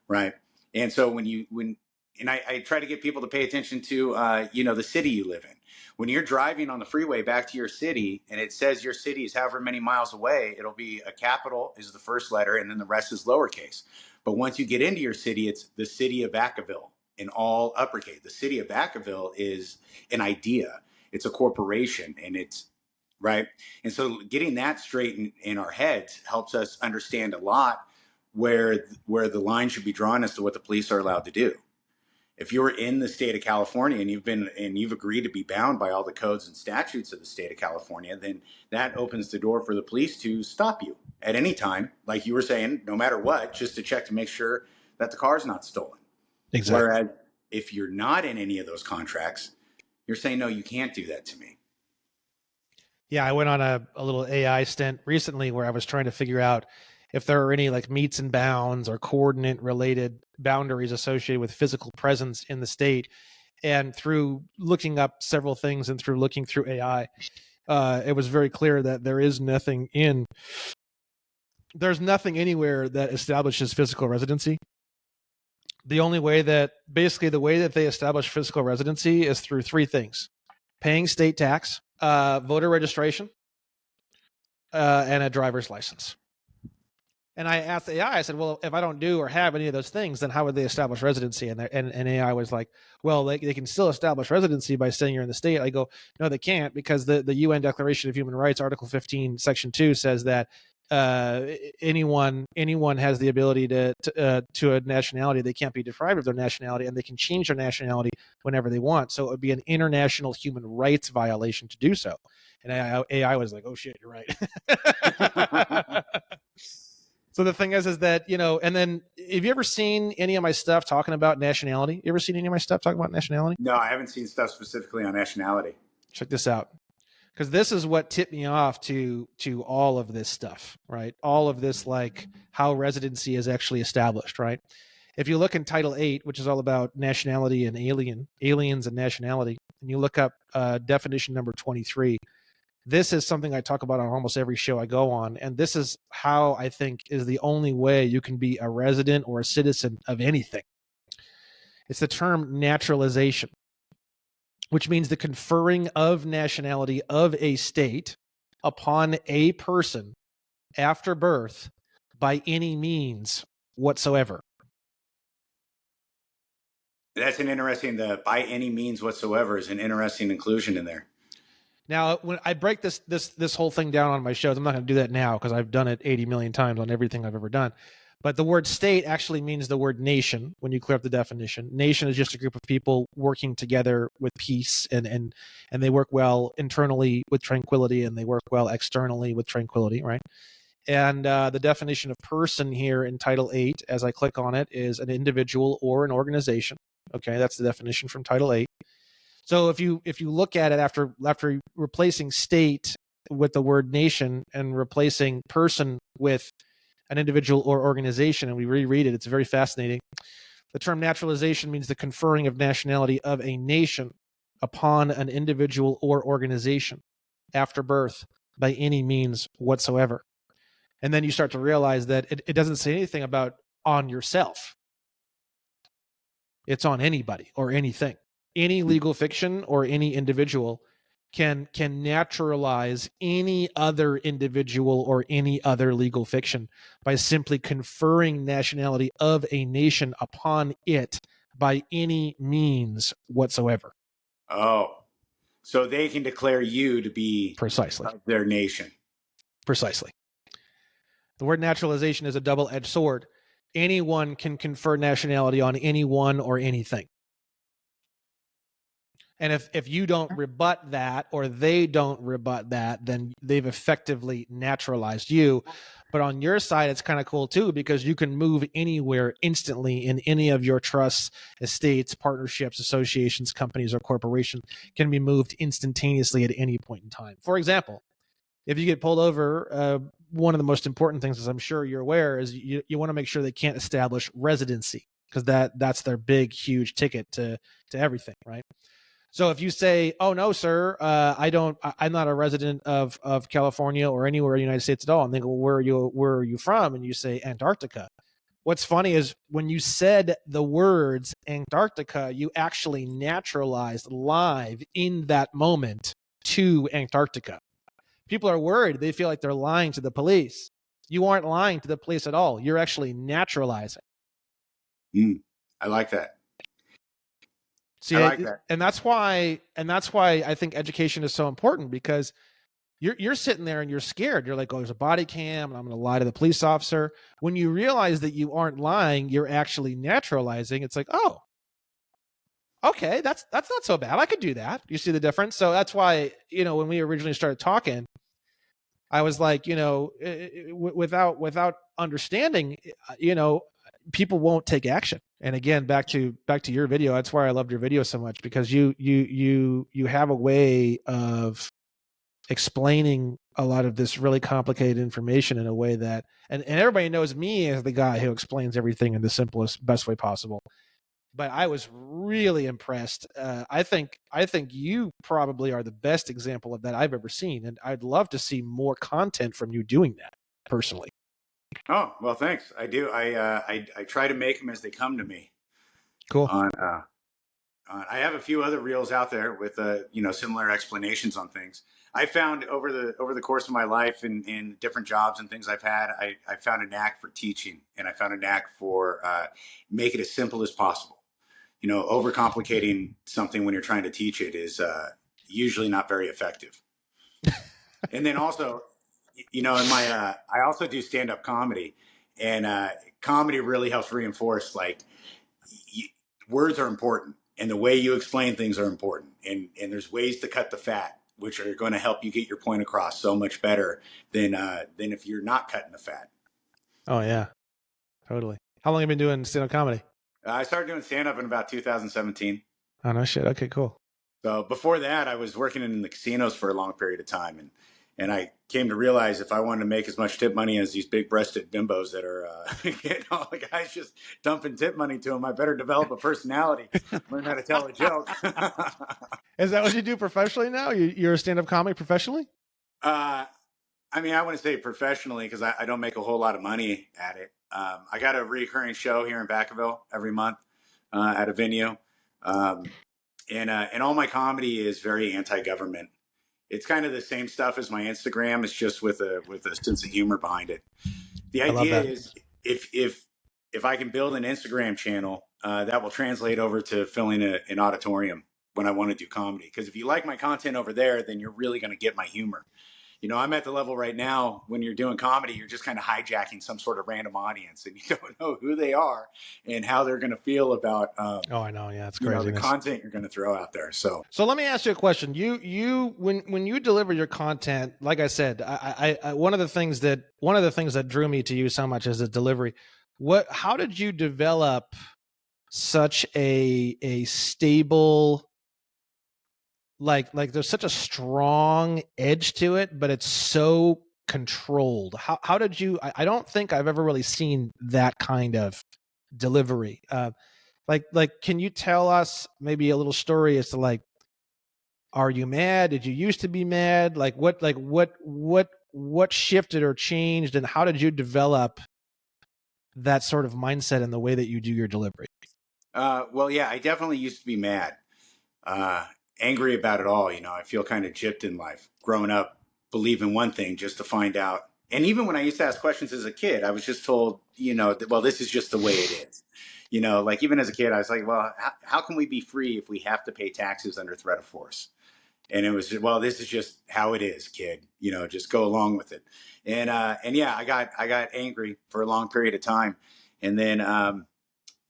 right? And so I try to get people to pay attention to, the city you live in. When you're driving on the freeway back to your city and it says your city is however many miles away, it'll be a capital is the first letter and then the rest is lowercase. But once you get into your city, it's the city of Vacaville in all uppercase. The city of Vacaville is an idea. It's a corporation, and it's right. And so getting that straight in our heads helps us understand a lot where the line should be drawn as to what the police are allowed to do. If you're in the state of California and you've agreed to be bound by all the codes and statutes of the state of California, then that opens the door for the police to stop you at any time, like you were saying, no matter what, just to check to make sure that the car's not stolen. Exactly. Whereas if you're not in any of those contracts, you're saying, no, you can't do that to me.
Yeah, I went on a little AI stint recently where I was trying to figure out if there are any like meets and bounds or coordinate related boundaries associated with physical presence in the state. And through looking up several things and through looking through AI, it was very clear that there's nothing anywhere that establishes physical residency. The way that they establish physical residency is through three things: paying state tax, voter registration, and a driver's license. And I asked AI, I said, well, if I don't do or have any of those things, then how would they establish residency? And AI was like, well, they can still establish residency by saying you're in the state. I go, no, they can't, because the UN Declaration of Human Rights, Article 15, Section 2 says that anyone has the ability to a nationality. They can't be deprived of their nationality, and they can change their nationality whenever they want. So it would be an international human rights violation to do so. And AI was like, oh shit, you're right. So the thing is that, and then have you ever seen any of my stuff talking about nationality? You ever seen any of my stuff talking about nationality?
No, I haven't seen stuff specifically on nationality.
Check this out. Because this is what tipped me off to all of this stuff, right? All of this, like how residency is actually established, right? If you look in Title 8, which is all about nationality and aliens and nationality, and you look up definition number 23, this is something I talk about on almost every show I go on. And this is how I think is the only way you can be a resident or a citizen of anything. It's the term naturalization, which means the conferring of nationality of a state upon a person after birth by any means whatsoever.
That's an interesting, by any means whatsoever is an interesting inclusion in there.
Now, when I break this whole thing down on my shows, I'm not going to do that now because I've done it 80 million times on everything I've ever done. But the word state actually means the word nation when you clear up the definition. Nation is just a group of people working together with peace, and they work well internally with tranquility, and they work well externally with tranquility, right? And the definition of person here in Title 8, as I click on it, is an individual or an organization. Okay, that's the definition from Title 8. So if you look at it after replacing state with the word nation and replacing person with an individual or organization, and we reread it, it's very fascinating. The term naturalization means the conferring of nationality of a nation upon an individual or organization after birth by any means whatsoever. And then you start to realize that it doesn't say anything about on yourself. It's on anybody or anything. Any legal fiction or any individual can naturalize any other individual or any other legal fiction by simply conferring nationality of a nation upon it by any means whatsoever.
Oh, so they can declare you to be
Precisely.
their nation.
Precisely. The word naturalization is a double-edged sword. Anyone can confer nationality on anyone or anything. And if you don't rebut that, or they don't rebut that, then they've effectively naturalized you. But on your side, it's kind of cool too, because you can move anywhere instantly in any of your trusts, estates, partnerships, associations, companies, or corporations can be moved instantaneously at any point in time. For example, if you get pulled over, one of the most important things, as I'm sure you're aware, is you want to make sure they can't establish residency, because that's their big, huge ticket to everything, right? So if you say, "Oh no, sir, I'm not a resident of California or anywhere in the United States at all," and they go, "Where are you from?" and you say Antarctica. What's funny is when you said the words Antarctica, you actually naturalized live in that moment to Antarctica. People are worried. They feel like they're lying to the police. You aren't lying to the police at all. You're actually naturalizing.
I like that.
See,
I like that.
and that's why I think education is so important, because you're sitting there and you're scared. You're like, "Oh, there's a body cam, and I'm going to lie to the police officer." When you realize that you aren't lying, you're actually naturalizing. It's like, "Oh, okay, that's not so bad. I could do that." You see the difference? So that's why, when we originally started talking, I was like, without understanding, people won't take action. And again, back to your video, that's why I loved your video so much, because you have a way of explaining a lot of this really complicated information in a way that, and everybody knows me as the guy who explains everything in the simplest, best way possible. But I was really impressed. I think you probably are the best example of that I've ever seen, and I'd love to see more content from you doing that personally.
Oh, well, thanks. I do. I try to make them as they come to me.
Cool.
I have a few other reels out there with similar explanations on things. I found over the course of my life in different jobs and things I've had, I found a knack for teaching, and I found a knack for make it as simple as possible. Overcomplicating something when you're trying to teach it is usually not very effective. And then also, in my I also do stand-up comedy, and comedy really helps reinforce words are important, and the way you explain things are important, and there's ways to cut the fat, which are going to help you get your point across so much better than if you're not cutting the fat.
Oh yeah, totally. How long have you been doing stand-up comedy?
I started doing stand-up in about 2017.
Oh no shit. Okay, cool.
So before that, I was working in the casinos for a long period of time, and I came to realize if I wanted to make as much tip money as these big-breasted bimbos that are getting all the guys just dumping tip money to them, I better develop a personality, learn how to tell a joke.
Is that what you do professionally now? You're a stand-up comic professionally?
I mean, I wouldn't say professionally, because I don't make a whole lot of money at it. I got a recurring show here in Vacaville every month at a venue. And all my comedy is very anti-government. It's kind of the same stuff as my Instagram. It's just with a sense of humor behind it. The idea is if I can build an Instagram channel that will translate over to filling an auditorium when I want to do comedy. Because if you like my content over there, then you're really going to get my humor. You know, I'm at the level right now when you're doing comedy, you're just kind of hijacking some sort of random audience, and you don't know who they are and how they're going to feel about.
Oh, I know. Yeah, it's
you know, the
craziness.
content you're going to throw out there. So
let me ask you a question. When you deliver your content, like I said, I one of the things that drew me to you so much is the delivery. How did you develop such a stable, like there's such a strong edge to it, but it's so controlled? How did you? I don't think I've ever really seen that kind of delivery. Like, can you tell us maybe a little story as to, like, are you mad? Did you used to be mad? What shifted or changed, and how did you develop that sort of mindset in the way that you do your delivery?
well, yeah, I definitely used to be mad, uh, angry about it all. You know, I feel kind of gypped in life. Growing up, believing one thing just to find out. And even when I used to ask questions as a kid, I was just told, you know, well, this is just the way it is. You know, like even as a kid, I was like, well, how can we be free if we have to pay taxes under threat of force? And it was, well, this is just how it is, kid. You know, just go along with it. And yeah, I got angry for a long period of time, and then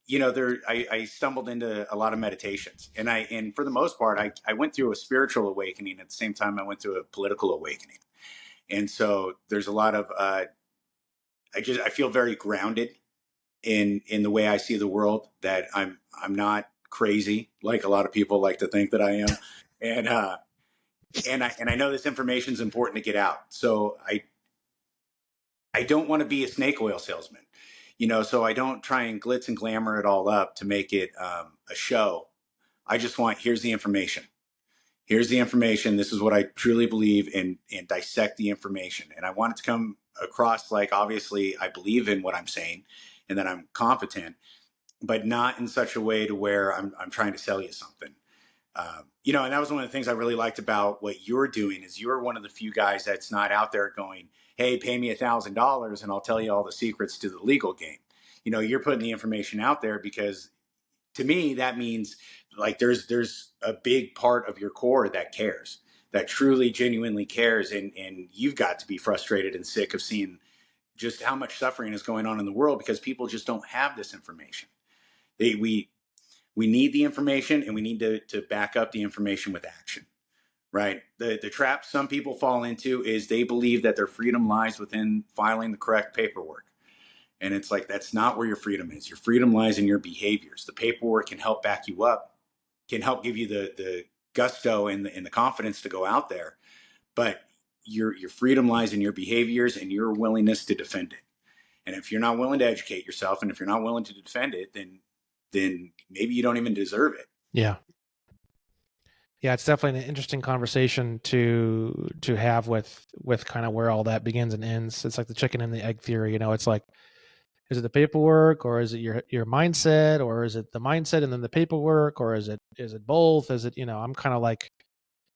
you know, I stumbled into a lot of meditations, and for the most part, I went through a spiritual awakening at the same time I went through a political awakening, and so there's a lot of I feel very grounded in the way I see the world. That I'm not crazy like a lot of people like to think that I am, and I know this information is important to get out. So I don't want to be a snake oil salesman, you know. So I don't try and glitz and glamour it all up to make it a show. I just want, here's the information. Here's the information. This is what I truly believe in, and dissect the information. And I want it to come across like, obviously I believe in what I'm saying and that I'm competent, but not in such a way to where I'm trying to sell you something. You know, and that was one of the things I really liked about what you're doing is you're one of the few guys that's not out there going, hey, pay me $1,000 and I'll tell you all the secrets to the legal game. You know, you're putting the information out there because to me, that means like there's a big part of your core that cares, that truly, genuinely cares. And you've got to be frustrated and sick of seeing just how much suffering is going on in the world because people just don't have this information. We need the information, and we need to back up the information with action, right? The trap some people fall into is they believe that their freedom lies within filing the correct paperwork. And it's like, that's not where your freedom is. Your freedom lies in your behaviors. The paperwork can help back you up, can help give you the gusto and the confidence to go out there. But your freedom lies in your behaviors and your willingness to defend it. And if you're not willing to educate yourself, and if you're not willing to defend it, then maybe you don't even deserve it.
Yeah. Yeah, it's definitely an interesting conversation to have with kind of where all that begins and ends. It's like the chicken and the egg theory, you know. It's like, is it the paperwork, or is it your mindset, or is it the mindset and then the paperwork, or is it both? Is it, you know, I'm kind of like,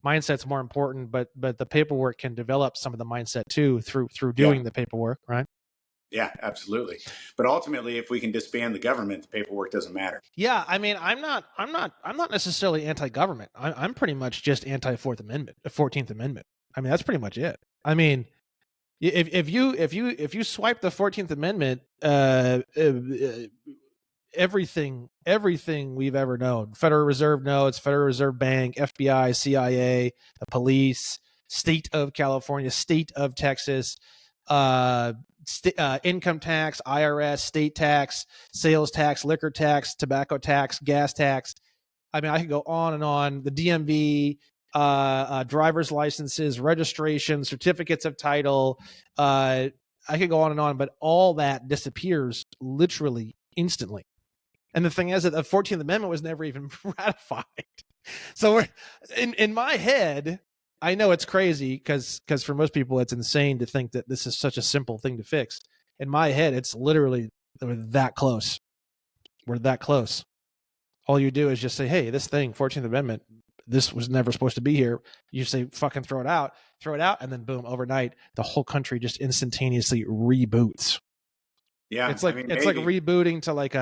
mindset's more important, but the paperwork can develop some of the mindset too through doing the paperwork, right?
Yeah, absolutely. But ultimately, if we can disband the government, the paperwork doesn't matter.
Yeah, I mean, I'm not necessarily anti-government. I'm pretty much just anti-Fourth Amendment, 14th Amendment. I mean, that's pretty much it. I mean, if you swipe the 14th Amendment, everything we've ever known, Federal Reserve notes, Federal Reserve Bank, FBI, CIA, the police, state of California, state of Texas, income tax, IRS, state tax, sales tax, liquor tax, tobacco tax, gas tax. I mean, I could go on and on. The DMV, driver's licenses, registration, certificates of title. I could go on and on, but all that disappears literally instantly. And the thing is that the 14th Amendment was never even ratified. So we're, in my head, I know it's crazy because for most people, it's insane to think that this is such a simple thing to fix. In my head, it's literally, we're that close. We're that close. All you do is just say, hey, this thing, 14th Amendment, this was never supposed to be here. You say, fucking throw it out, and then boom, overnight, the whole country just instantaneously reboots.
Yeah,
it's like, I mean, it's like rebooting to like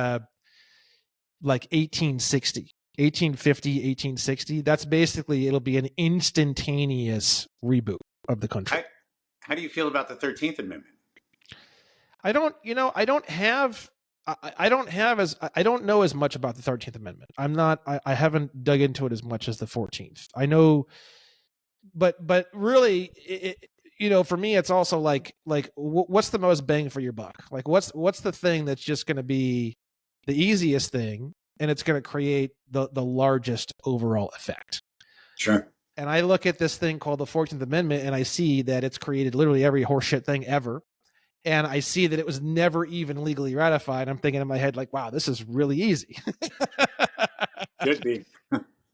1860, 1850, 1860. That's basically, it'll be an instantaneous reboot of the country.
how do you feel about the 13th Amendment?
I don't, I don't have, I don't have as, I don't know as much about the 13th Amendment. I haven't dug into it as much as the 14th. I know, but really, for me, it's also like, what's the most bang for your buck? Like, what's the thing that's just going to be the easiest thing, and it's going to create the largest overall effect.
Sure.
And I look at this thing called the 14th Amendment, and I see that it's created literally every horseshit thing ever. And I see that it was never even legally ratified. I'm thinking in my head, like, wow, this is really easy.
Should be.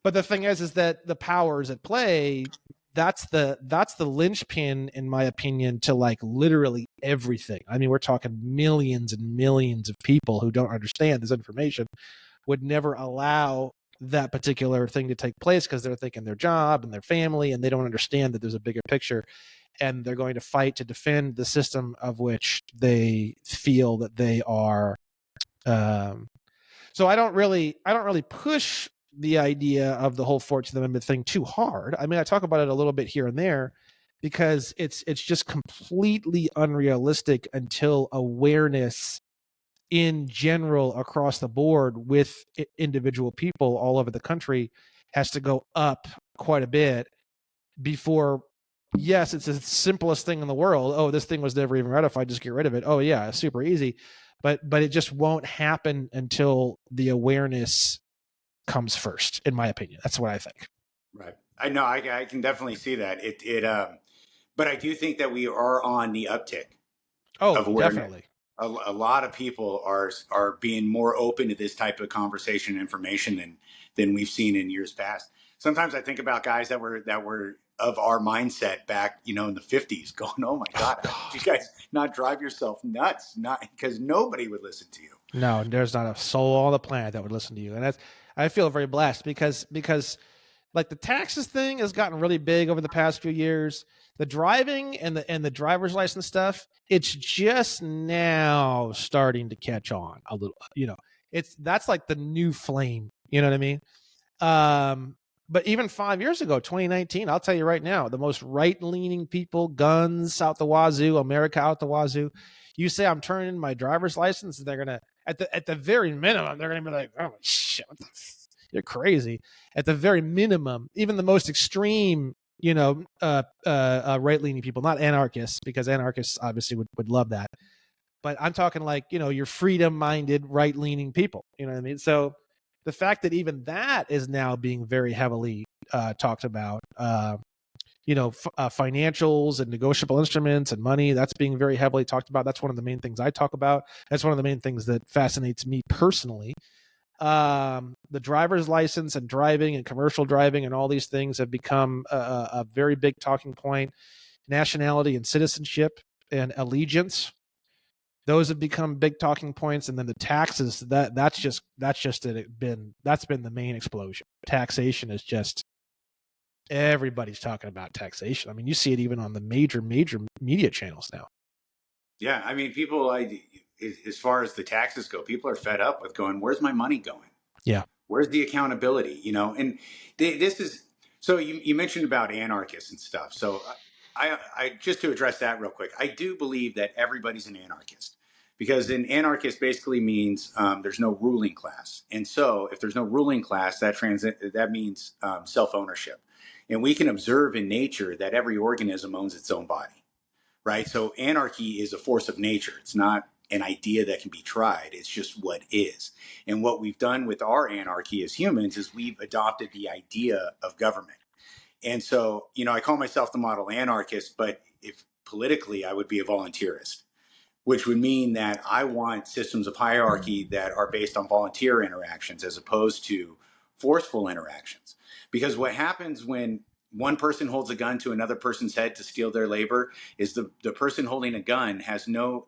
But the thing is that the powers at play, that's the linchpin, in my opinion, to like literally everything. I mean, we're talking millions and millions of people who don't understand this information would never allow that particular thing to take place because they're thinking their job and their family, and they don't understand that there's a bigger picture, and they're going to fight to defend the system of which they feel that they are. So I don't really push the idea of the whole 14th Amendment thing too hard. I mean, I talk about it a little bit here and there because it's just completely unrealistic until awareness in general across the board with individual people all over the country has to go up quite a bit before. Yes, it's the simplest thing in the world. Oh, this thing was never even ratified, just get rid of it. Oh yeah, super easy. But it just won't happen until the awareness comes first, in my opinion. That's what I think.
Right. I know. I can definitely see that. But I do think that we are on the uptick
Oh,
of awareness.
definitely.
A lot of people are being more open to this type of conversation and information than we've seen in years past. Sometimes I think about guys that were of our mindset back, in the 50s, going, "Oh my God, how did you guys not drive yourself nuts?" Not because nobody would listen to you.
No, there's not a soul on the planet that would listen to you, and I feel very blessed because like the taxes thing has gotten really big over the past few years. The driving and the driver's license stuff, it's just now starting to catch on a little. That's like the new flame. You know what I mean? But even 5 years ago, 2019, I'll tell you right now, the most right-leaning people, guns out the wazoo, America out the wazoo. You say I'm turning in my driver's license, and they're gonna at the very minimum, they're gonna be like, "Oh shit, you're crazy." At the very minimum, even the most extreme, right-leaning people, not anarchists, because anarchists obviously would love that. But I'm talking like, your freedom-minded, right-leaning people. You know what I mean? So the fact that even that is now being very heavily talked about, financials and negotiable instruments and money, that's being very heavily talked about. That's one of the main things I talk about. That's one of the main things that fascinates me personally. The driver's license and driving and commercial driving and all these things have become a very big talking point. Nationality and citizenship and allegiance, those have become big talking points. And then the taxes, that's been the main explosion. Taxation is just, everybody's talking about taxation. I mean, you see it even on the major media channels now.
Yeah, I mean, people, as far as the taxes go, people are fed up with going, "Where's my money going?
Yeah.
Where's the accountability?" And this is so. You mentioned about anarchists and stuff. So I just to address that real quick, I do believe that everybody's an anarchist because an anarchist basically means there's no ruling class, and so if there's no ruling class, that means self ownership, and we can observe in nature that every organism owns its own body. Right? So anarchy is a force of nature. It's not an idea that can be tried. It's just what is. And what we've done with our anarchy as humans is we've adopted the idea of government. And so, I call myself the model anarchist, but if politically, I would be a volunteerist, which would mean that I want systems of hierarchy that are based on volunteer interactions as opposed to forceful interactions. Because what happens when one person holds a gun to another person's head to steal their labor is the person holding a gun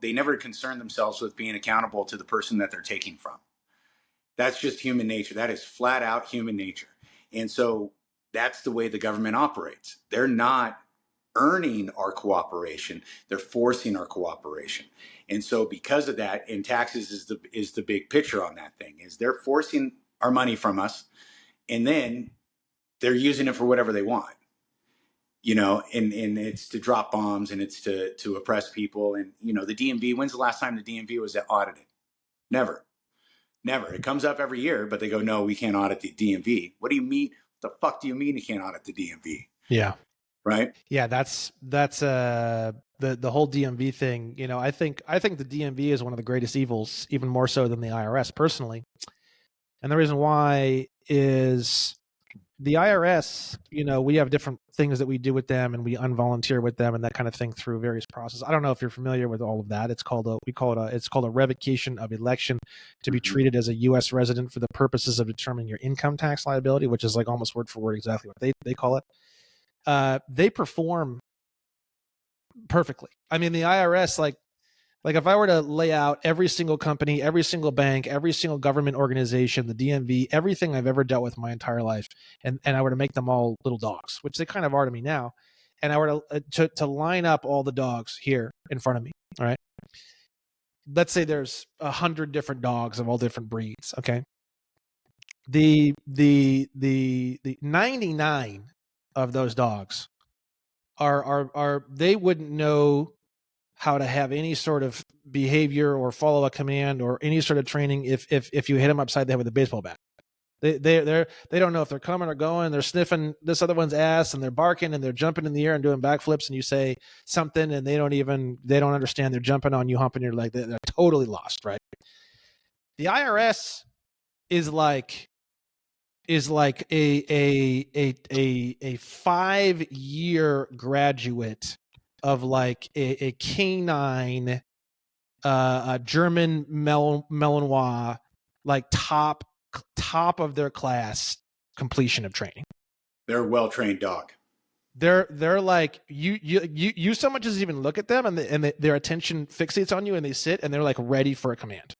they never concern themselves with being accountable to the person that they're taking from. That's just human nature. That is flat out human nature. And so that's the way the government operates. They're not earning our cooperation, they're forcing our cooperation. And so because of that, and taxes is the big picture on that thing, is they're forcing our money from us and then they're using it for whatever they want. you know, and it's to drop bombs and it's to oppress people. And, you know, the DMV, when's the last time the DMV was audited? Never. It comes up every year, but they go, no, we can't audit the DMV. What do you mean? What the fuck do you mean you can't audit the DMV?
Yeah.
Right.
Yeah. That's the whole DMV thing. You know, I think the DMV is one of the greatest evils, even more so than the IRS personally. And the reason why is the IRS, you know, we have different things that we do with them and we unvolunteer with them and that kind of thing through various processes. I don't know if you're familiar with all of that. It's called a revocation of election to be treated as a U.S. resident for the purposes of determining your income tax liability, which is like almost word for word exactly what they call it. They perform perfectly. I mean, the IRS, like if I were to lay out every single company, every single bank, every single government organization, the DMV, everything I've ever dealt with my entire life, and I were to make them all little dogs, which they kind of are to me now, and I were to line up all the dogs here in front of me, all right? Let's say there's 100 different dogs of all different breeds, okay? The 99 of those dogs are they wouldn't know how to have any sort of behavior or follow a command or any sort of training if you hit them upside the head with a baseball bat. They don't know if they're coming or going. They're sniffing this other one's ass and they're barking and they're jumping in the air and doing backflips, and you say something and they don't understand. They're jumping on you, humping your leg. They're totally lost, right? The IRS is like a 5-year graduate of like a canine German Malinois, like top of their class completion of training.
They're a well-trained dog.
They're like you so much as even look at them and their attention fixates on you and they sit and they're like ready for a command,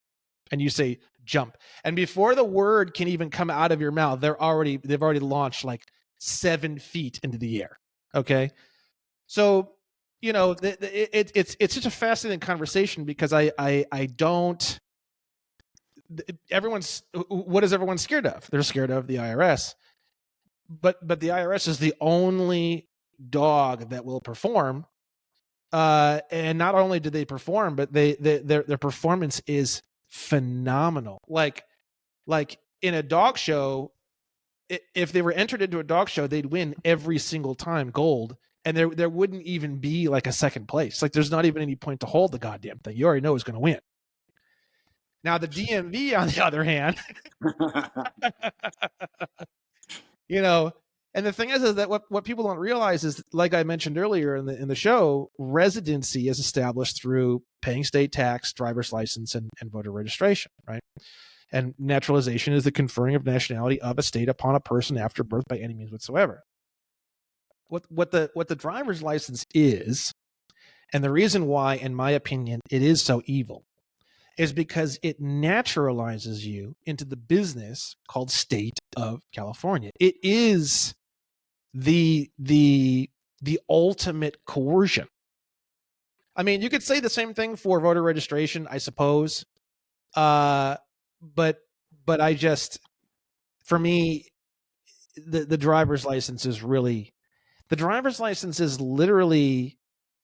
and you say jump, and before the word can even come out of your mouth, they've already launched like 7 feet into the air. Okay, so you know it's such a fascinating conversation because I don't. What is everyone scared of? They're scared of the IRS, but the IRS is the only dog that will perform. And not only do they perform, but their performance is phenomenal. Like in a dog show, if they were entered into a dog show, they'd win every single time gold, and there wouldn't even be like a second place. Like there's not even any point to hold the goddamn thing. You already know who's going to win. Now the DMV, on the other hand, you know, and the thing is that what people don't realize is, like I mentioned earlier in the show, residency is established through paying state tax, driver's license, and voter registration, right? And naturalization is the conferring of nationality of a state upon a person after birth by any means whatsoever. What the driver's license is, and the reason why, in my opinion, it is so evil, is because it naturalizes you into the business called state of California. It is the ultimate coercion. I mean, you could say the same thing for voter registration, I suppose. But I just, for me, the driver's license is literally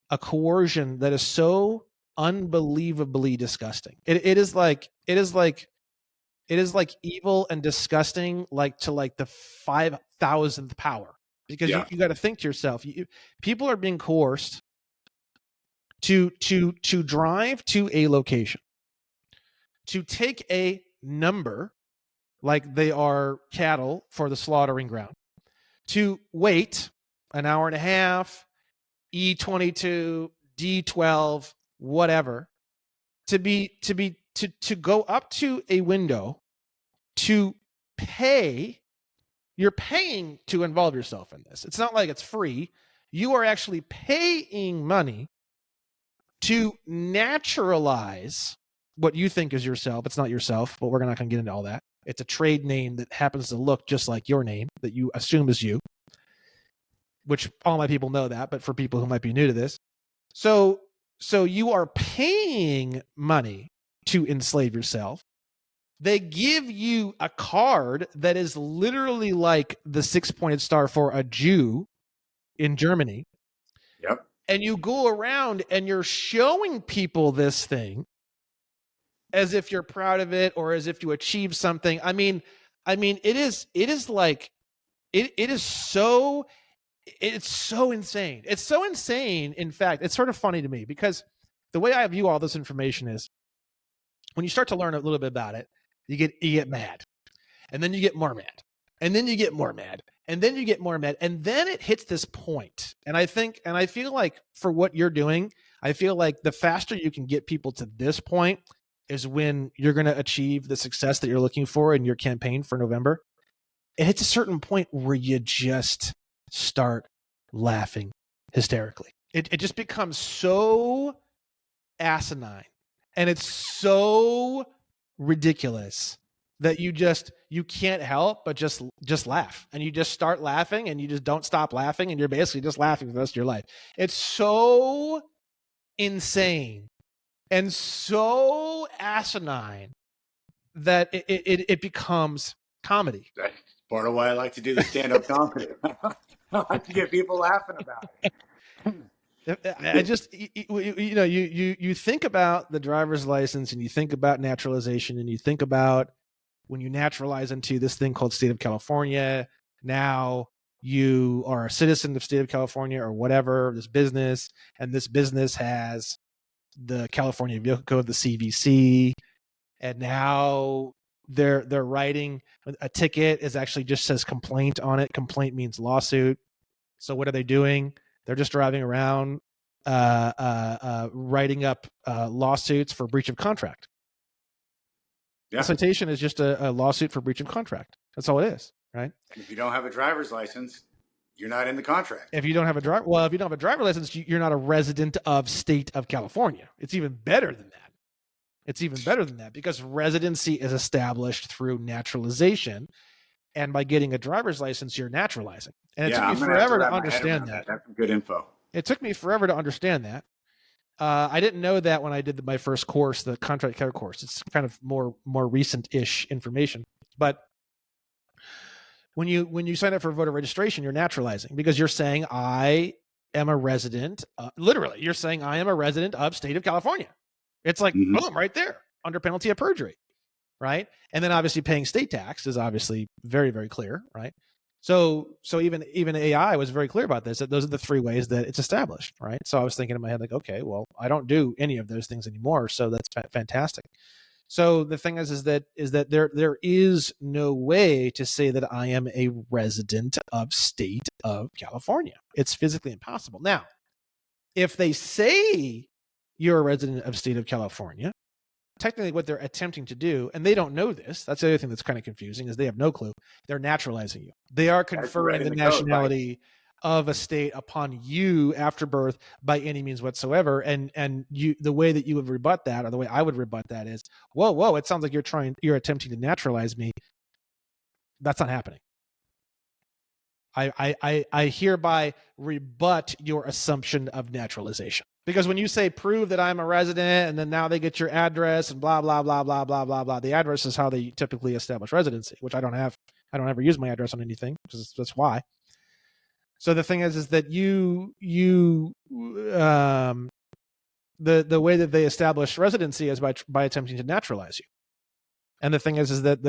a coercion that is so unbelievably disgusting. It is like evil and disgusting, like to like the 5,000th power, because you got to think to yourself, people are being coerced to drive to a location, to take a number like they are cattle for the slaughtering ground, to wait an hour and a half, E22, D12, whatever, to go up to a window to pay. You're paying to involve yourself in this. It's not like it's free. You are actually paying money to naturalize what you think is yourself. It's not yourself, but we're not going to get into all that. It's a trade name that happens to look just like your name that you assume is you, which all my people know that, but for people who might be new to this. So you are paying money to enslave yourself. They give you a card that is literally like the 6-pointed star for a Jew, in Germany.
Yep.
And you go around and you're showing people this thing as if you're proud of it or as if you achieved something. I mean, it is like, it's so insane. It's so insane. In fact, it's sort of funny to me because the way I view all this information is when you start to learn a little bit about it, you get mad, and then you get more mad, and then you get more mad, and then you get more mad, and then it hits this point. And I feel like for what you're doing, I feel like the faster you can get people to this point is when you're going to achieve the success that you're looking for in your campaign for November. It hits a certain point where you just start laughing hysterically. It just becomes so asinine and it's so ridiculous that you can't help but just laugh, and you just start laughing and you just don't stop laughing, and you're basically just laughing for the rest of your life. It's so insane and so asinine that it becomes comedy.
That's part of why I like to do the stand-up comedy. I like to get people laughing about it.
I just, you think about the driver's license, and you think about naturalization, and you think about when you naturalize into this thing called state of California. Now you are a citizen of state of California or whatever, this business, and this business has the California Vehicle Code, the CVC, and now they're writing a ticket is actually just says complaint on it. Complaint means lawsuit. So what are they doing? They're just driving around writing up lawsuits for breach of contract. Yeah. A citation is just a lawsuit for breach of contract. That's all it is, right?
And if you don't have a driver's license, you're not in the contract.
If you don't have a driver's license, you're not a resident of state of California. It's even better than that. It's even better than that because residency is established through naturalization. And by getting a driver's license, you're naturalizing. And it took me forever to understand that.
That's some good info.
It took me forever to understand that. I didn't know that when I did my first course, the contract care course. It's kind of more recent-ish information. But when you sign up for voter registration, you're naturalizing because you're saying I am a resident. Literally, you're saying I am a resident of state of California. It's like boom, right there, under penalty of perjury, right? And then obviously paying state tax is obviously very, very clear, right? So even AI was very clear about this, that those are the three ways that it's established, right? So I was thinking in my head, like, okay, well, I don't do any of those things anymore, so that's fantastic. So the thing is that there is no way to say that I am a resident of state of California. It's physically impossible. Now, if they say you're a resident of state of California, technically what they're attempting to do, and they don't know this, that's the other thing that's kind of confusing, is they have no clue. They're naturalizing you. They are conferring the nationality of a state upon you after birth by any means whatsoever. And you, the way that you would rebut that, or the way I would rebut that is, whoa, it sounds like you're attempting to naturalize me. That's not happening. I hereby rebut your assumption of naturalization. Because when you say prove that I'm a resident, and then now they get your address and blah, blah, blah, blah, blah, blah, blah. The address is how they typically establish residency, which I don't have. I don't ever use my address on anything, because that's why. So the thing is that the way that they establish residency is by attempting to naturalize you. And the thing is that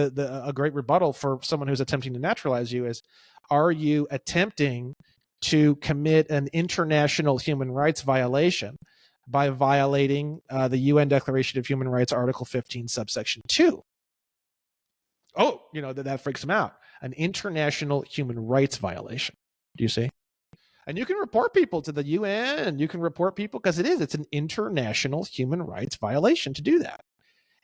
a great rebuttal for someone who's attempting to naturalize you is, are you attempting to commit an international human rights violation by violating the UN Declaration of Human Rights, Article 15, subsection 2? Oh, that freaks them out. An international human rights violation. Do you see? And you can report people to the UN, and you can report people because it's an international human rights violation to do that.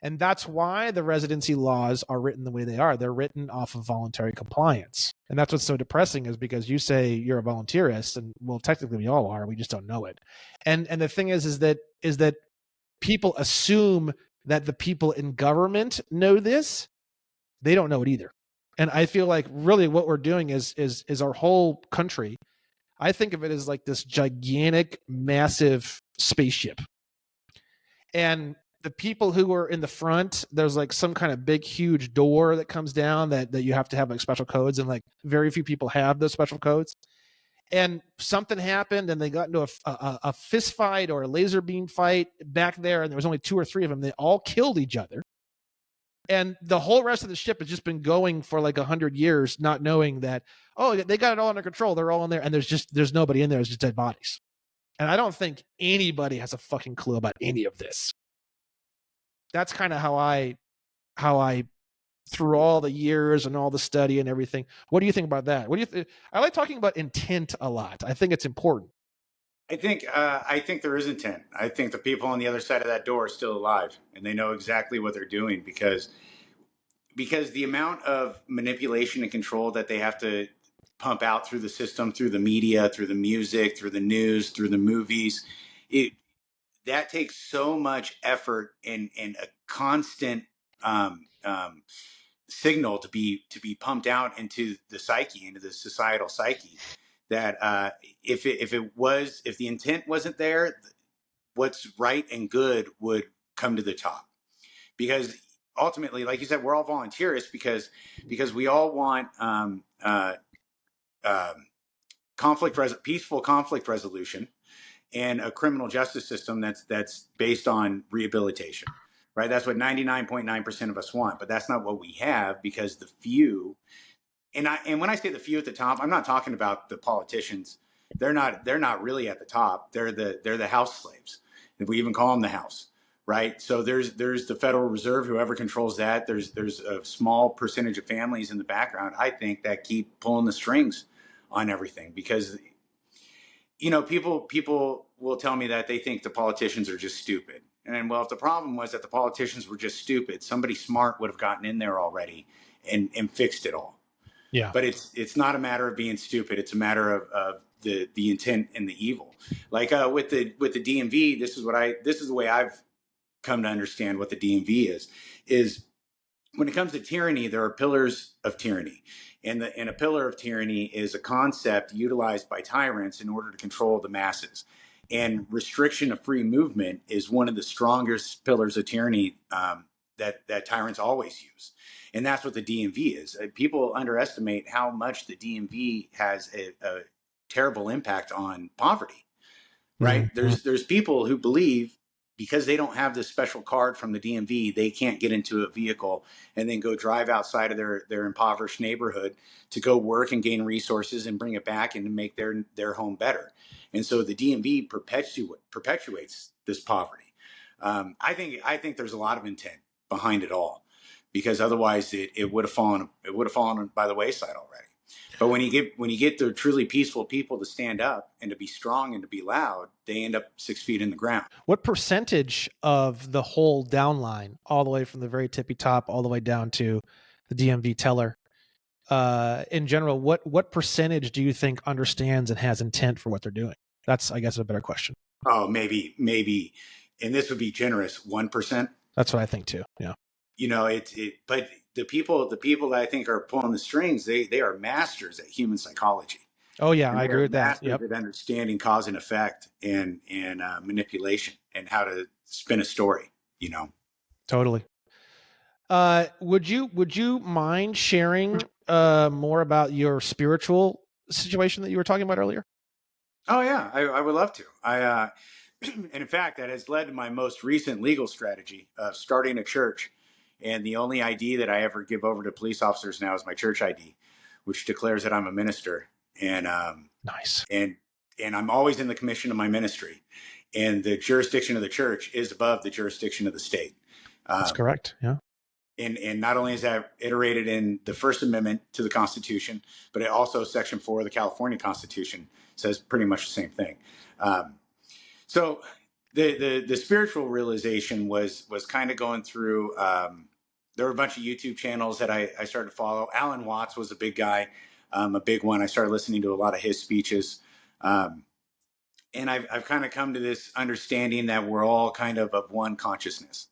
And that's why the residency laws are written the way they are. They're written off of voluntary compliance. And that's what's so depressing, is because you say you're a volunteerist, and well, technically we all are, we just don't know it. And the thing is that people assume that the people in government know this. They don't know it either. And I feel like really what we're doing is our whole country, I think of it as like this gigantic, massive spaceship. And the people who are in the front, there's like some kind of big, huge door that comes down that you have to have like special codes, and like very few people have those special codes. and something happened and they got into a fist fight or a laser beam fight back there, and there was only 2 or 3 of them. They all killed each other. And the whole rest of the ship has just been going for like 100 years, not knowing that, oh, they got it all under control. They're all in there. And there's nobody in there. It's just dead bodies. And I don't think anybody has a fucking clue about any of this. That's kind of how I, through all the years and all the study and everything. What do you think about that? What do you think? I like talking about intent a lot. I think it's important.
I think there is intent. I think the people on the other side of that door are still alive, and they know exactly what they're doing because the amount of manipulation and control that they have to pump out through the system, through the media, through the music, through the news, through the movies, that takes so much effort and a constant signal to be pumped out into the psyche, into the societal psyche, that if the intent wasn't there, what's right and good would come to the top. Because ultimately, like you said, we're all volunteerists because we all want peaceful conflict resolution, and a criminal justice system that's based on rehabilitation, right? That's what 99.9% of us want, but that's not what we have because the few, and when I say the few at the top, I'm not talking about the politicians. They're not really at the top. They're the house slaves. If we even call them the house, right? So there's the Federal Reserve, whoever controls that. There's a small percentage of families in the background, I think, that keep pulling the strings on everything because, people will tell me that they think the politicians are just stupid. And well, if the problem was that the politicians were just stupid, somebody smart would have gotten in there already and fixed it all.
Yeah.
But it's not a matter of being stupid. It's a matter of the intent and the evil. Like with the DMV, this is the way I've come to understand what the DMV is when it comes to tyranny, there are pillars of tyranny. And a pillar of tyranny is a concept utilized by tyrants in order to control the masses. And restriction of free movement is one of the strongest pillars of tyranny that tyrants always use. And that's what the DMV is. People underestimate how much the DMV has a terrible impact on poverty, right?
Mm-hmm.
There's people who believe because they don't have this special card from the DMV, they can't get into a vehicle and then go drive outside of their impoverished neighborhood to go work and gain resources and bring it back and to make their home better. And so the DMV perpetuates this poverty. I think there's a lot of intent behind it all, because otherwise it would have fallen by the wayside already. But when you get the truly peaceful people to stand up and to be strong and to be loud, they end up 6 feet in the ground.
What percentage of the whole downline, all the way from the very tippy top, all the way down to the DMV teller, in general, what percentage do you think understands and has intent for what they're doing? That's, I guess, a better question.
Oh, maybe, and this would be generous, 1%.
That's what I think too. Yeah.
But the people that I think are pulling the strings, they are masters at human psychology.
Oh yeah, I agree with that.
Masters at understanding cause and effect and manipulation and how to spin a story.
Totally. Would you mind sharing more about your spiritual situation that you were talking about earlier?
Oh yeah, I would love to. And in fact, that has led to my most recent legal strategy of starting a church. And the only ID that I ever give over to police officers now is my church ID, which declares that I'm a minister. And
nice.
And I'm always in the commission of my ministry, and the jurisdiction of the church is above the jurisdiction of the state.
That's correct. Yeah.
And not only is that iterated in the First Amendment to the Constitution, but it also Section 4 of the California Constitution says pretty much the same thing. So the spiritual realization was kind of going through. There were a bunch of YouTube channels that I started to follow. Alan Watts was a big guy, a big one. I started listening to a lot of his speeches. And I've kind of come to this understanding that we're all kind of one consciousness.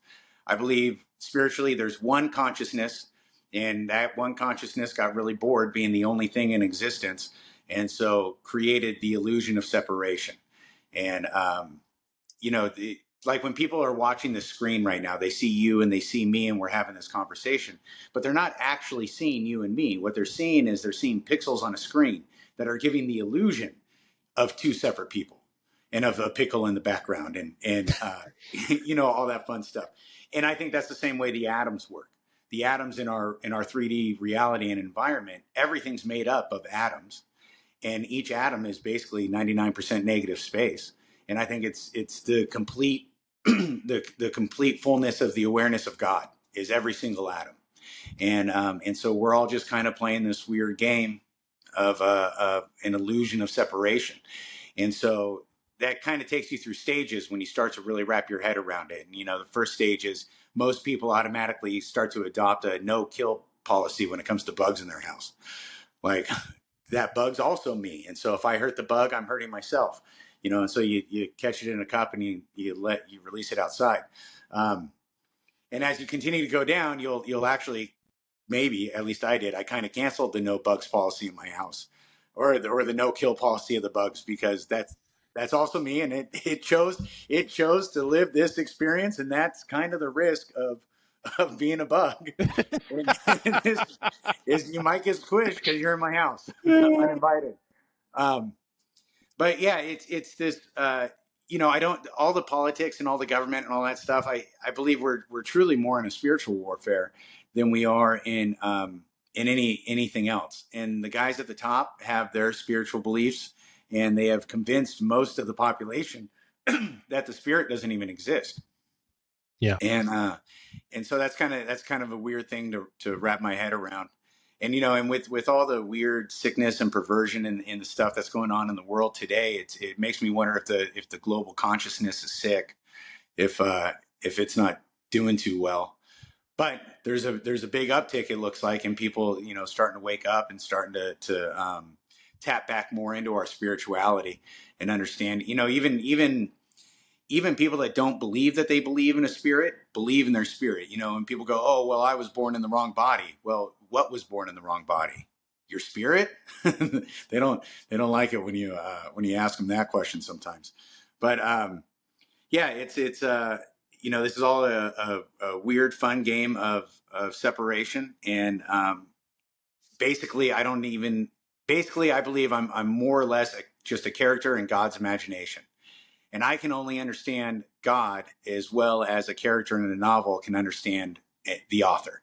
I believe spiritually there's one consciousness, and that one consciousness got really bored being the only thing in existence, and so created the illusion of separation. And like when people are watching the screen right now, they see you and they see me and we're having this conversation, but they're not actually seeing you and me. What they're seeing is they're seeing pixels on a screen that are giving the illusion of two separate people and of a pickle in the background and you know, all that fun stuff. And I think that's the same way the atoms work. The atoms in our 3D reality and environment, everything's made up of atoms, and each atom is basically 99% negative space. And I think it's the complete the complete fullness of the awareness of God is every single atom. And so we're all just kind of playing this weird game of an illusion of separation. And so that kind of takes you through stages when you start to really wrap your head around it. And, you know, the first stage is most people automatically start to adopt a no kill policy when it comes to bugs in their house. Like, that bug's also me. And so if I hurt the bug, I'm hurting myself, you know, and so you catch it in a cup and you release it outside. And as you continue to go down, you'll actually, maybe, at least I did, I kind of canceled the no bugs policy in my house, or the no kill policy of the bugs, because that's also me. And it chose to live this experience. And that's kind of the risk of being a bug. And this is, you might get squished because you're in my house uninvited. But yeah, it's this, you know, I don't, all the politics and all the government and all that stuff. I believe we're truly more in a spiritual warfare than we are in anything else. And the guys at the top have their spiritual beliefs, and they have convinced most of the population that the spirit doesn't even exist.
Yeah.
And so that's kind of a weird thing to wrap my head around. And, you know, and with all the weird sickness and perversion and the stuff that's going on in the world today, it makes me wonder if the global consciousness is sick, if it's not doing too well. But there's a big uptick, it looks like, and people, you know, starting to wake up and starting to tap back more into our spirituality and understand, you know, even people that don't believe that they believe in a spirit, believe in their spirit, you know, and people go, oh, well, I was born in the wrong body. Well, what was born in the wrong body? Your spirit? They don't like it when you ask them that question sometimes. But yeah, it's you know, this is all a weird, fun game of separation. And basically, I believe I'm more or less just a character in God's imagination. And I can only understand God as well as a character in a novel can understand the author.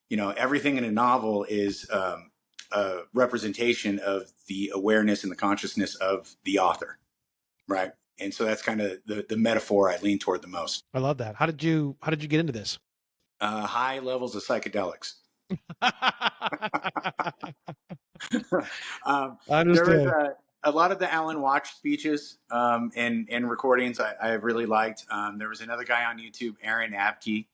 You know, everything in a novel is a representation of the awareness and the consciousness of the author, right? And so that's kind of the metaphor I lean toward the most.
I love that. How did you get into this?
High levels of psychedelics.
I
There was
understand.
a lot of the Alan Watch speeches and recordings I really liked. There was another guy on YouTube, Aaron Abke.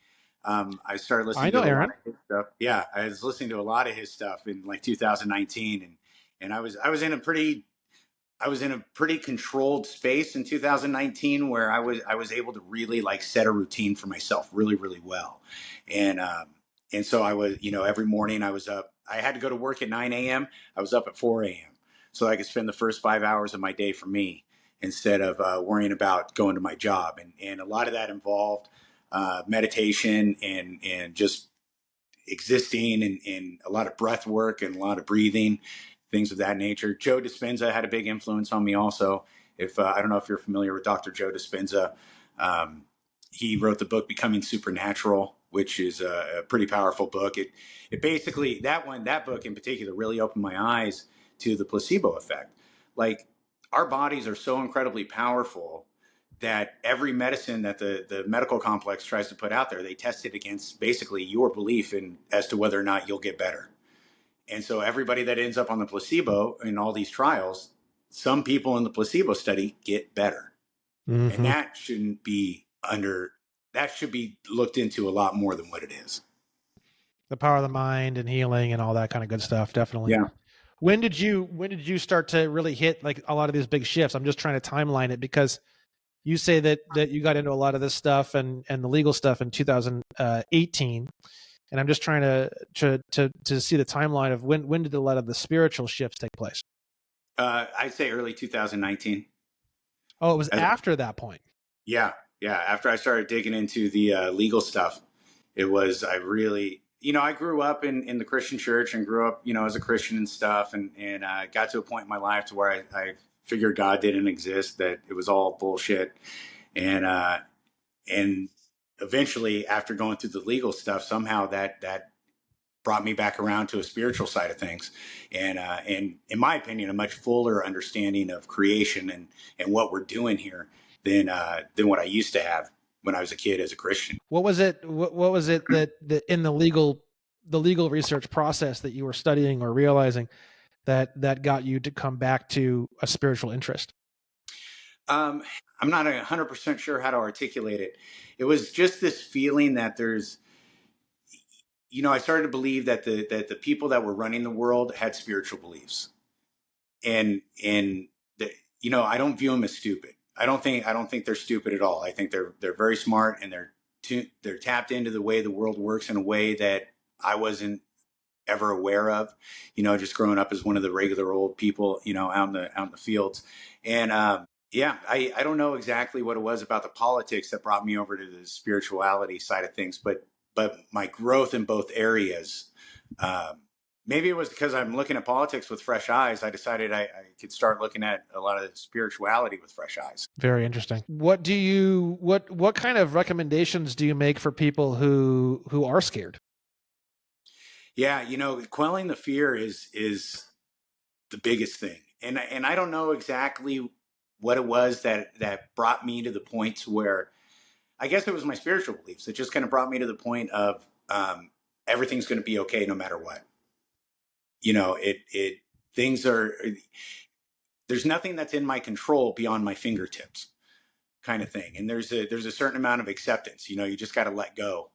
I started listening to a lot of his stuff. Yeah, I was listening to a lot of his stuff in like 2019, and I was in a pretty controlled space in 2019 where I was able to really like set a routine for myself really, really well. And so I was, you know, every morning I was up, I had to go to work at 9 a.m. I was up at 4 a.m. so I could spend the first 5 hours of my day for me instead of worrying about going to my job. And a lot of that involved meditation and just existing and a lot of breath work and a lot of breathing, things of that nature. Joe Dispenza had a big influence on me also. If I don't know if you're familiar with Dr. Joe Dispenza, he wrote the book Becoming Supernatural, which is a pretty powerful book. It basically, that book in particular really opened my eyes to the placebo effect. Like, our bodies are so incredibly powerful that every medicine that the medical complex tries to put out there, they test it against basically your belief in as to whether or not you'll get better. And so everybody that ends up on the placebo in all these trials, some people in the placebo study get better. Mm-hmm. And that shouldn't be that should be looked into a lot more than what it is.
The power of the mind and healing and all that kind of good stuff. Definitely.
Yeah.
When did you start to really hit like a lot of these big shifts? I'm just trying to timeline it because you say that you got into a lot of this stuff and the legal stuff in 2018. And I'm just trying to see the timeline of when did a lot of the spiritual shifts take place?
I'd say early 2019.
Oh, it was after that point.
Yeah. After I started digging into the legal stuff, it was, I really, you know, I grew up in the Christian church and grew up, you know, as a Christian and stuff. And got to a point in my life to where I figured God didn't exist, that it was all bullshit. And eventually, after going through the legal stuff, somehow that brought me back around to a spiritual side of things, and in my opinion, a much fuller understanding of creation and what we're doing here than what I used to have when I was a kid as a Christian.
What was it? What was it that in the legal research process that you were studying or realizing that got you to come back to a spiritual interest?
I'm not 100% sure how to articulate it. It was just this feeling that there's, I started to believe that the people that were running the world had spiritual beliefs, and I don't view them as stupid. I don't think they're stupid at all. I think they're very smart, and they're tapped into the way the world works in a way that I wasn't ever aware of, just growing up as one of the regular old people, out in the fields. And I don't know exactly what it was about the politics that brought me over to the spirituality side of things, but my growth in both areas, maybe it was because I'm looking at politics with fresh eyes. I decided I could start looking at a lot of spirituality with fresh eyes.
Very interesting. What kind of recommendations do you make for people who are scared?
Yeah, quelling the fear is the biggest thing. And I don't know exactly what it was that brought me to the point where, I guess it was my spiritual beliefs. It just kind of brought me to the point of everything's going to be okay no matter what. There's nothing that's in my control beyond my fingertips, kind of thing. And there's a certain amount of acceptance. You just got to let go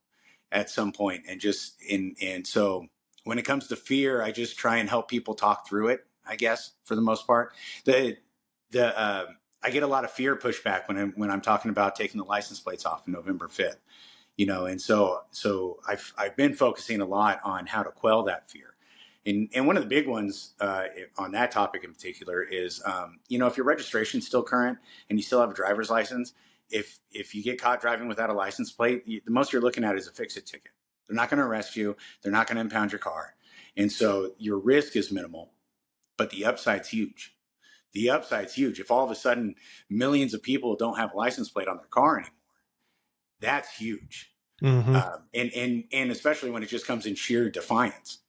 at some point, and so when it comes to fear, I just try and help people talk through it, I guess, for the most part. I get a lot of fear pushback when I'm talking about taking the license plates off on November 5th, and so I've been focusing a lot on how to quell that fear. And one of the big ones on that topic in particular is, if your registration's still current and you still have a driver's license, if you get caught driving without a license plate, the most you're looking at is a fix-it ticket. They're not going to arrest you. They're not going to impound your car. And so your risk is minimal, but the upside's huge. The upside's huge. If all of a sudden millions of people don't have a license plate on their car anymore, that's huge.
Mm-hmm.
And especially when it just comes in sheer defiance.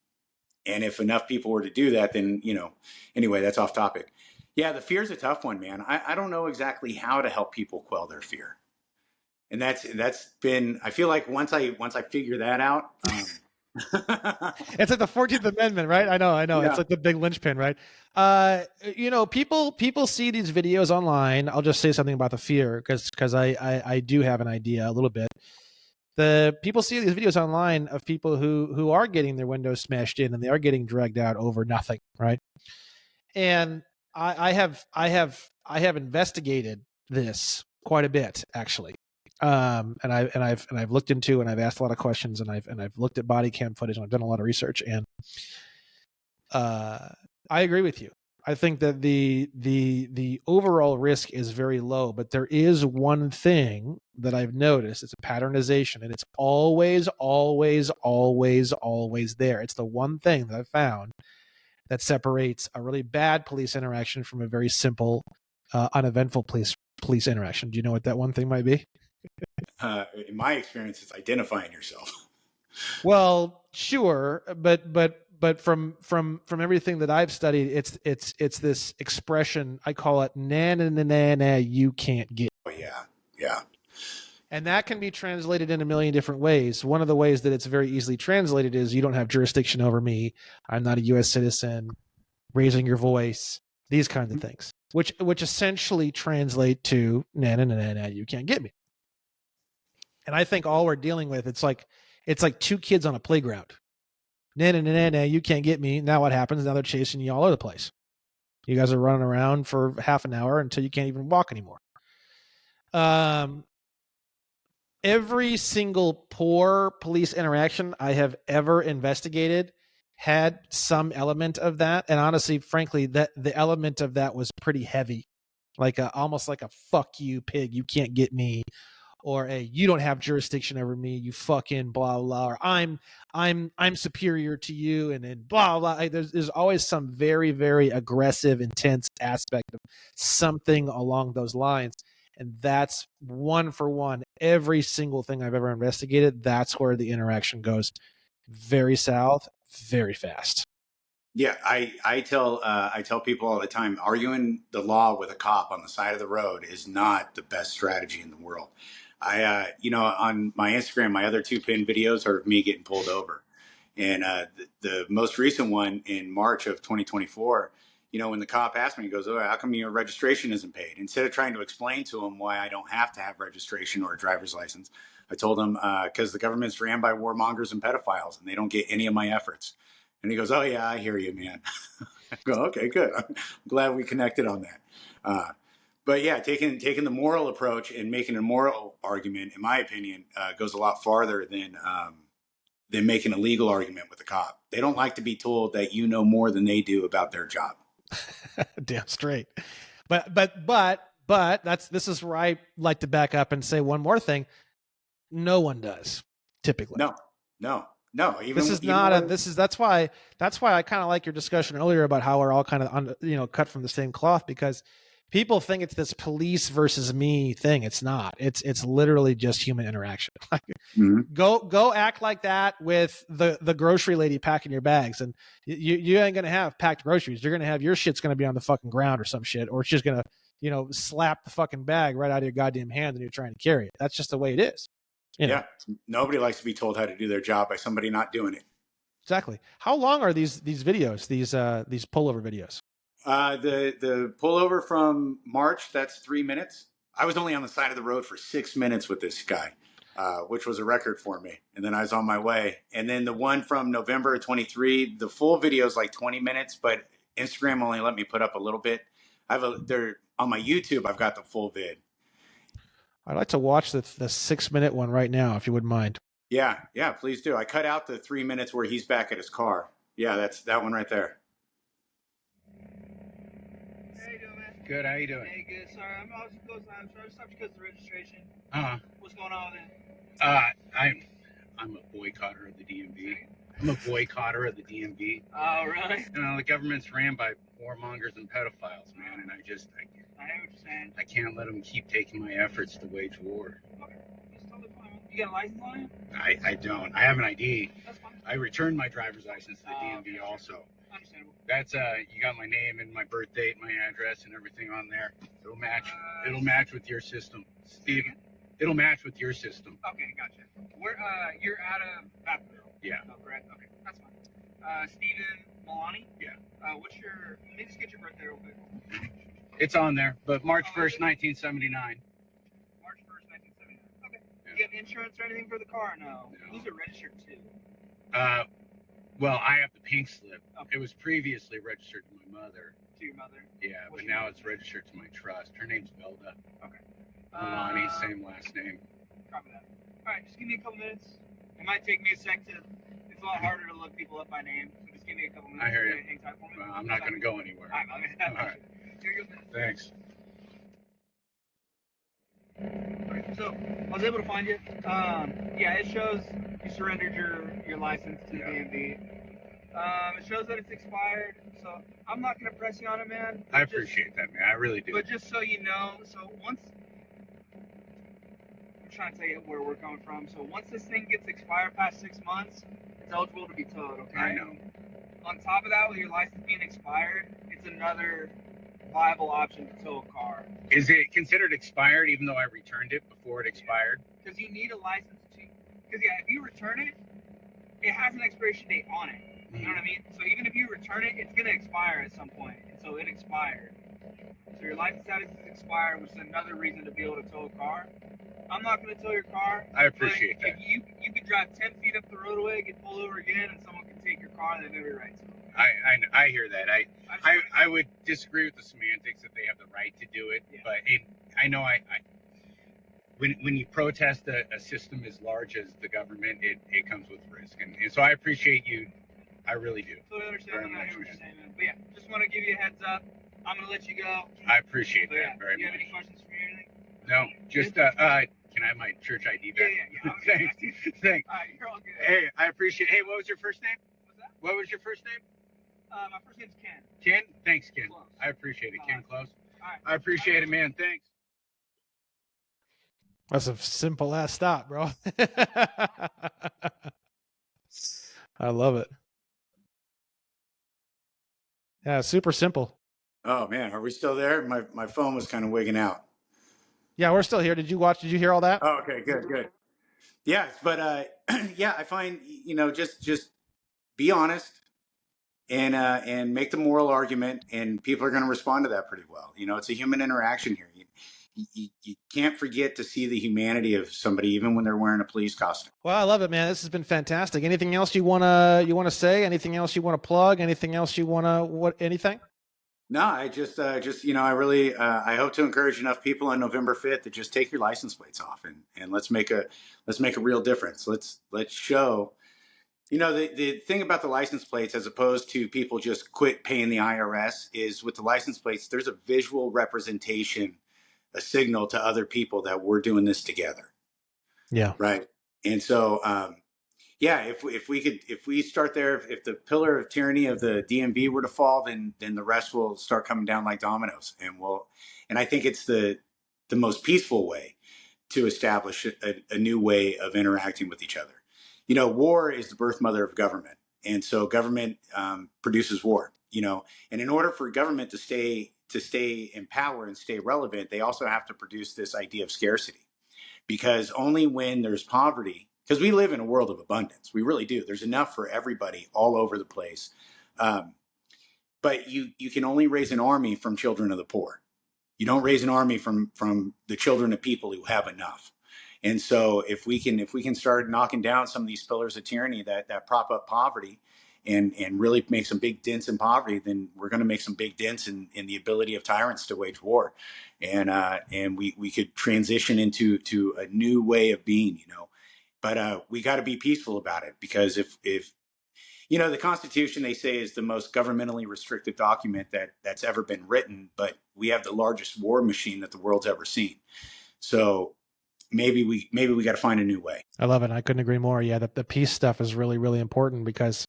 And if enough people were to do that, then, anyway, that's off topic. Yeah, the fear's a tough one, man. I don't know exactly how to help people quell their fear. And that's been, I feel like once I figure that out,
it's like the 14th Amendment, right? I know. Yeah. It's like the big linchpin, right? People see these videos online. I'll just say something about the fear because I do have an idea a little bit. The people see these videos online of people who are getting their windows smashed in and they are getting dragged out over nothing, right? And I have investigated this quite a bit, actually. And I've looked into and I've asked a lot of questions and I've looked at body cam footage and I've done a lot of research, and I agree with you. I think that the overall risk is very low, but there is one thing that I've noticed. It's a patternization, and it's always there. It's the one thing that I've found that separates a really bad police interaction from a very simple, uneventful police interaction. Do you know what that one thing might be?
In my experience, it's identifying yourself.
Well, sure, but from everything that I've studied, it's this expression. I call it "na na na na na." You can't get.
Oh yeah.
And that can be translated in a million different ways. One of the ways that it's very easily translated is you don't have jurisdiction over me. I'm not a U.S. citizen. Raising your voice, these kinds of things, which essentially translate to "na na na na na." You can't get me. And I think all we're dealing with, it's like two kids on a playground. Na na na na na, you can't get me. Now what happens? Now they're chasing you all over the place. You guys are running around for half an hour until you can't even walk anymore. Every single poor police interaction I have ever investigated had some element of that, and honestly, frankly, that the element of that was pretty heavy, like almost like a "fuck you, pig, you can't get me," or a you don't have jurisdiction over me, you fucking blah blah, or I'm superior to you, and then blah blah. Like, there's always some very, very aggressive, intense aspect of something along those lines. And that's one for one. Every single thing I've ever investigated, that's where the interaction goes very south, very fast.
Yeah, I tell people all the time, arguing the law with a cop on the side of the road is not the best strategy in the world. On my Instagram, my other two pinned videos are of me getting pulled over, and the most recent one in March of 2024. When the cop asked me, he goes, "Oh, how come your registration isn't paid?" Instead of trying to explain to him why I don't have to have registration or a driver's license, I told him because the government's ran by warmongers and pedophiles, and they don't get any of my efforts. And he goes, "Oh yeah, I hear you, man." I go, "Okay, good. I'm glad we connected on that." But yeah, taking the moral approach and making a moral argument, in my opinion, goes a lot farther than making a legal argument with a cop. They don't like to be told that you know more than they do about their job.
Damn straight. But this is where I like to back up and say one more thing. No one does typically.
No.
That's why I kind of like your discussion earlier about how we're all kind of cut from the same cloth, because people think it's this police versus me thing. It's not. It's literally just human interaction.
Mm-hmm.
Go act like that with the grocery lady packing your bags, and you ain't gonna have packed groceries. You're gonna have your shit's gonna be on the fucking ground or some shit, or she's gonna slap the fucking bag right out of your goddamn hand and you're trying to carry it. That's just the way it is.
Yeah, nobody likes to be told how to do their job by somebody not doing it.
Exactly. How long are these videos? These pullover videos?
The pullover from March, that's 3 minutes. I was only on the side of the road for 6 minutes with this guy, which was a record for me. And then I was on my way. And then the one from November 23, the full video is like 20 minutes, but Instagram only let me put up a little bit. They're on my YouTube. I've got the full vid.
I'd like to watch the 6 minute one right now, if you wouldn't mind.
Yeah, please do. I cut out the 3 minutes where he's back at his car. Yeah, that's that one right there.
How you doing, man?
Good. How you doing?
Hey, good. Sorry, I'm also close. I'm trying to stop because of the registration. What's going on then?
I'm a boycotter of the DMV.
Oh, really?
The government's ran by warmongers and pedophiles, man, and I know what you're saying. I can't let them keep taking my efforts to wage war.
Okay, that's totally fine. You got a license on you?
I don't. I have an ID.
That's fine.
I returned my driver's license to the DMV also.
Understandable.
That's you got my name and my birth date, my address, and everything on there. It'll match with your system, Steven. It'll match with your system.
Okay, gotcha. You're out of Vapor.
Yeah.
Oh, correct. Okay, that's fine. Steven Milani?
Yeah.
Let me just get your birthday real quick.
It's on there, but March 1st, 1979.
March 1st, 1979. Okay.
Yeah.
You get insurance or anything for the car? No. Who's it registered to?
Well, I have the pink slip.
Okay.
It was previously registered to my mother.
To your mother?
Yeah, but now it's registered to my trust. Her name's Velda.
Okay.
Milani, same last name.
Copy that. All right, just give me a couple minutes. It might take me a sec to. It's a lot harder to look people up by name, so just give me a couple minutes.
I hear you.
Hang tight for me.
Well, I'm not going to go anywhere.
All right,
All right.
Here you go.
Thanks.
Okay, so I was able to find you. Yeah, it shows you surrendered your license to the DMV. It shows that it's expired, so I'm not going to press you on it, man.
I appreciate that, man. I really do.
But just so you know, so once I'm trying to tell you where we're coming from. So once this thing gets expired past 6 months, it's eligible to be towed. Okay.
I know.
On top of that, with your license being expired, it's another viable option to tow a car.
Is it considered expired even though I returned it before it expired?
Because you need a license to. Because yeah, if you return it, it has an expiration date on it. You know what I mean? So even if you return it, it's going to expire at some point. And so it expired. So your license status is expired, which is another reason to be able to tow a car. I'm not going to tow your car.
I appreciate that.
If you could drive 10 feet up the roadway, get pulled over again, and someone can take your car, they have every right to.
I hear that. I would disagree with the semantics that they have the right to do it, yeah. But I know when you protest a system as large as the government, it comes with risk, and so I appreciate you. I really do.
Totally understand what you're saying, man. But yeah, just want to give you a heads up. I'm gonna let you go.
I appreciate that very much.
Do you have any questions for me or anything?
No, just can
Can I have my church ID back?
Yeah.
Thanks. Thanks.
All right, you're all good.
Hey, I appreciate. Hey, what was your first name?
What's that?
What was your first name?
My first name's Ken.
Ken. Thanks, Ken.
Close.
I appreciate it, Ken. Close.
All right.
I appreciate it, man. Thanks.
That's a simple ass stop, bro. I love it. Yeah, super simple.
Oh man, are we still there? My phone was kind of wigging out.
Yeah, we're still here. Did you hear all that?
Oh, okay, good. Yeah, but yeah, I find just be honest and make the moral argument, and people are going to respond to that pretty well. It's a human interaction here. You can't forget to see the humanity of somebody, even when they're wearing a police costume.
Well, I love it, man. This has been fantastic. Anything else you wanna say? Anything else you want to plug? Anything else you wanna anything?
No, I just I really I hope to encourage enough people on November 5th to just take your license plates off and let's make a real difference. Let's show. The thing about the license plates, as opposed to people just quit paying the IRS, is with the license plates, there's a visual representation, a signal to other people that we're doing this together.
Yeah.
Right. And so, yeah, if we start there, if the pillar of tyranny of the DMV were to fall, then the rest will start coming down like dominoes, and I think it's the most peaceful way to establish a new way of interacting with each other. War is the birth mother of government, and so government produces war. And in order for government to stay in power and stay relevant, they also have to produce this idea of scarcity, because only when there's poverty, because we live in a world of abundance, we really do. There's enough for everybody all over the place, but you can only raise an army from children of the poor. You don't raise an army from the children of people who have enough. And so if we can start knocking down some of these pillars of tyranny that prop up poverty and really make some big dents in poverty, then we're going to make some big dents in the ability of tyrants to wage war. And we could transition into a new way of being, but we got to be peaceful about it, because if the Constitution, they say, is the most governmentally restrictive document that's ever been written, but we have the largest war machine that the world's ever seen. So maybe we got to find a new way.
I love it. I couldn't agree more. Yeah, the peace stuff is really, really important, because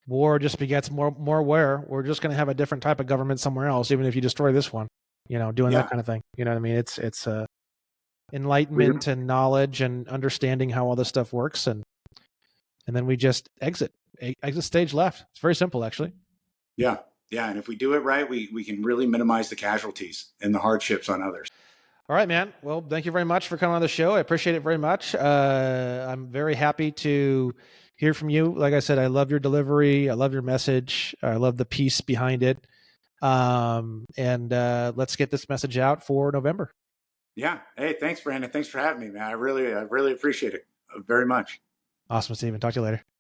war just begets more war. We're just going to have a different type of government somewhere else, even if you destroy this one. Doing that kind of thing. You know what I mean? It's enlightenment and knowledge and understanding how all this stuff works, and then we just exit stage left. It's very simple, actually.
Yeah, and if we do it right, we can really minimize the casualties and the hardships on others.
All right, man. Well, thank you very much for coming on the show. I appreciate it very much. I'm very happy to hear from you. Like I said, I love your delivery. I love your message. I love the peace behind it. And let's get this message out for November.
Yeah. Hey, thanks, Brandon. Thanks for having me, man. I really appreciate it very much.
Awesome, Steven. Talk to you later.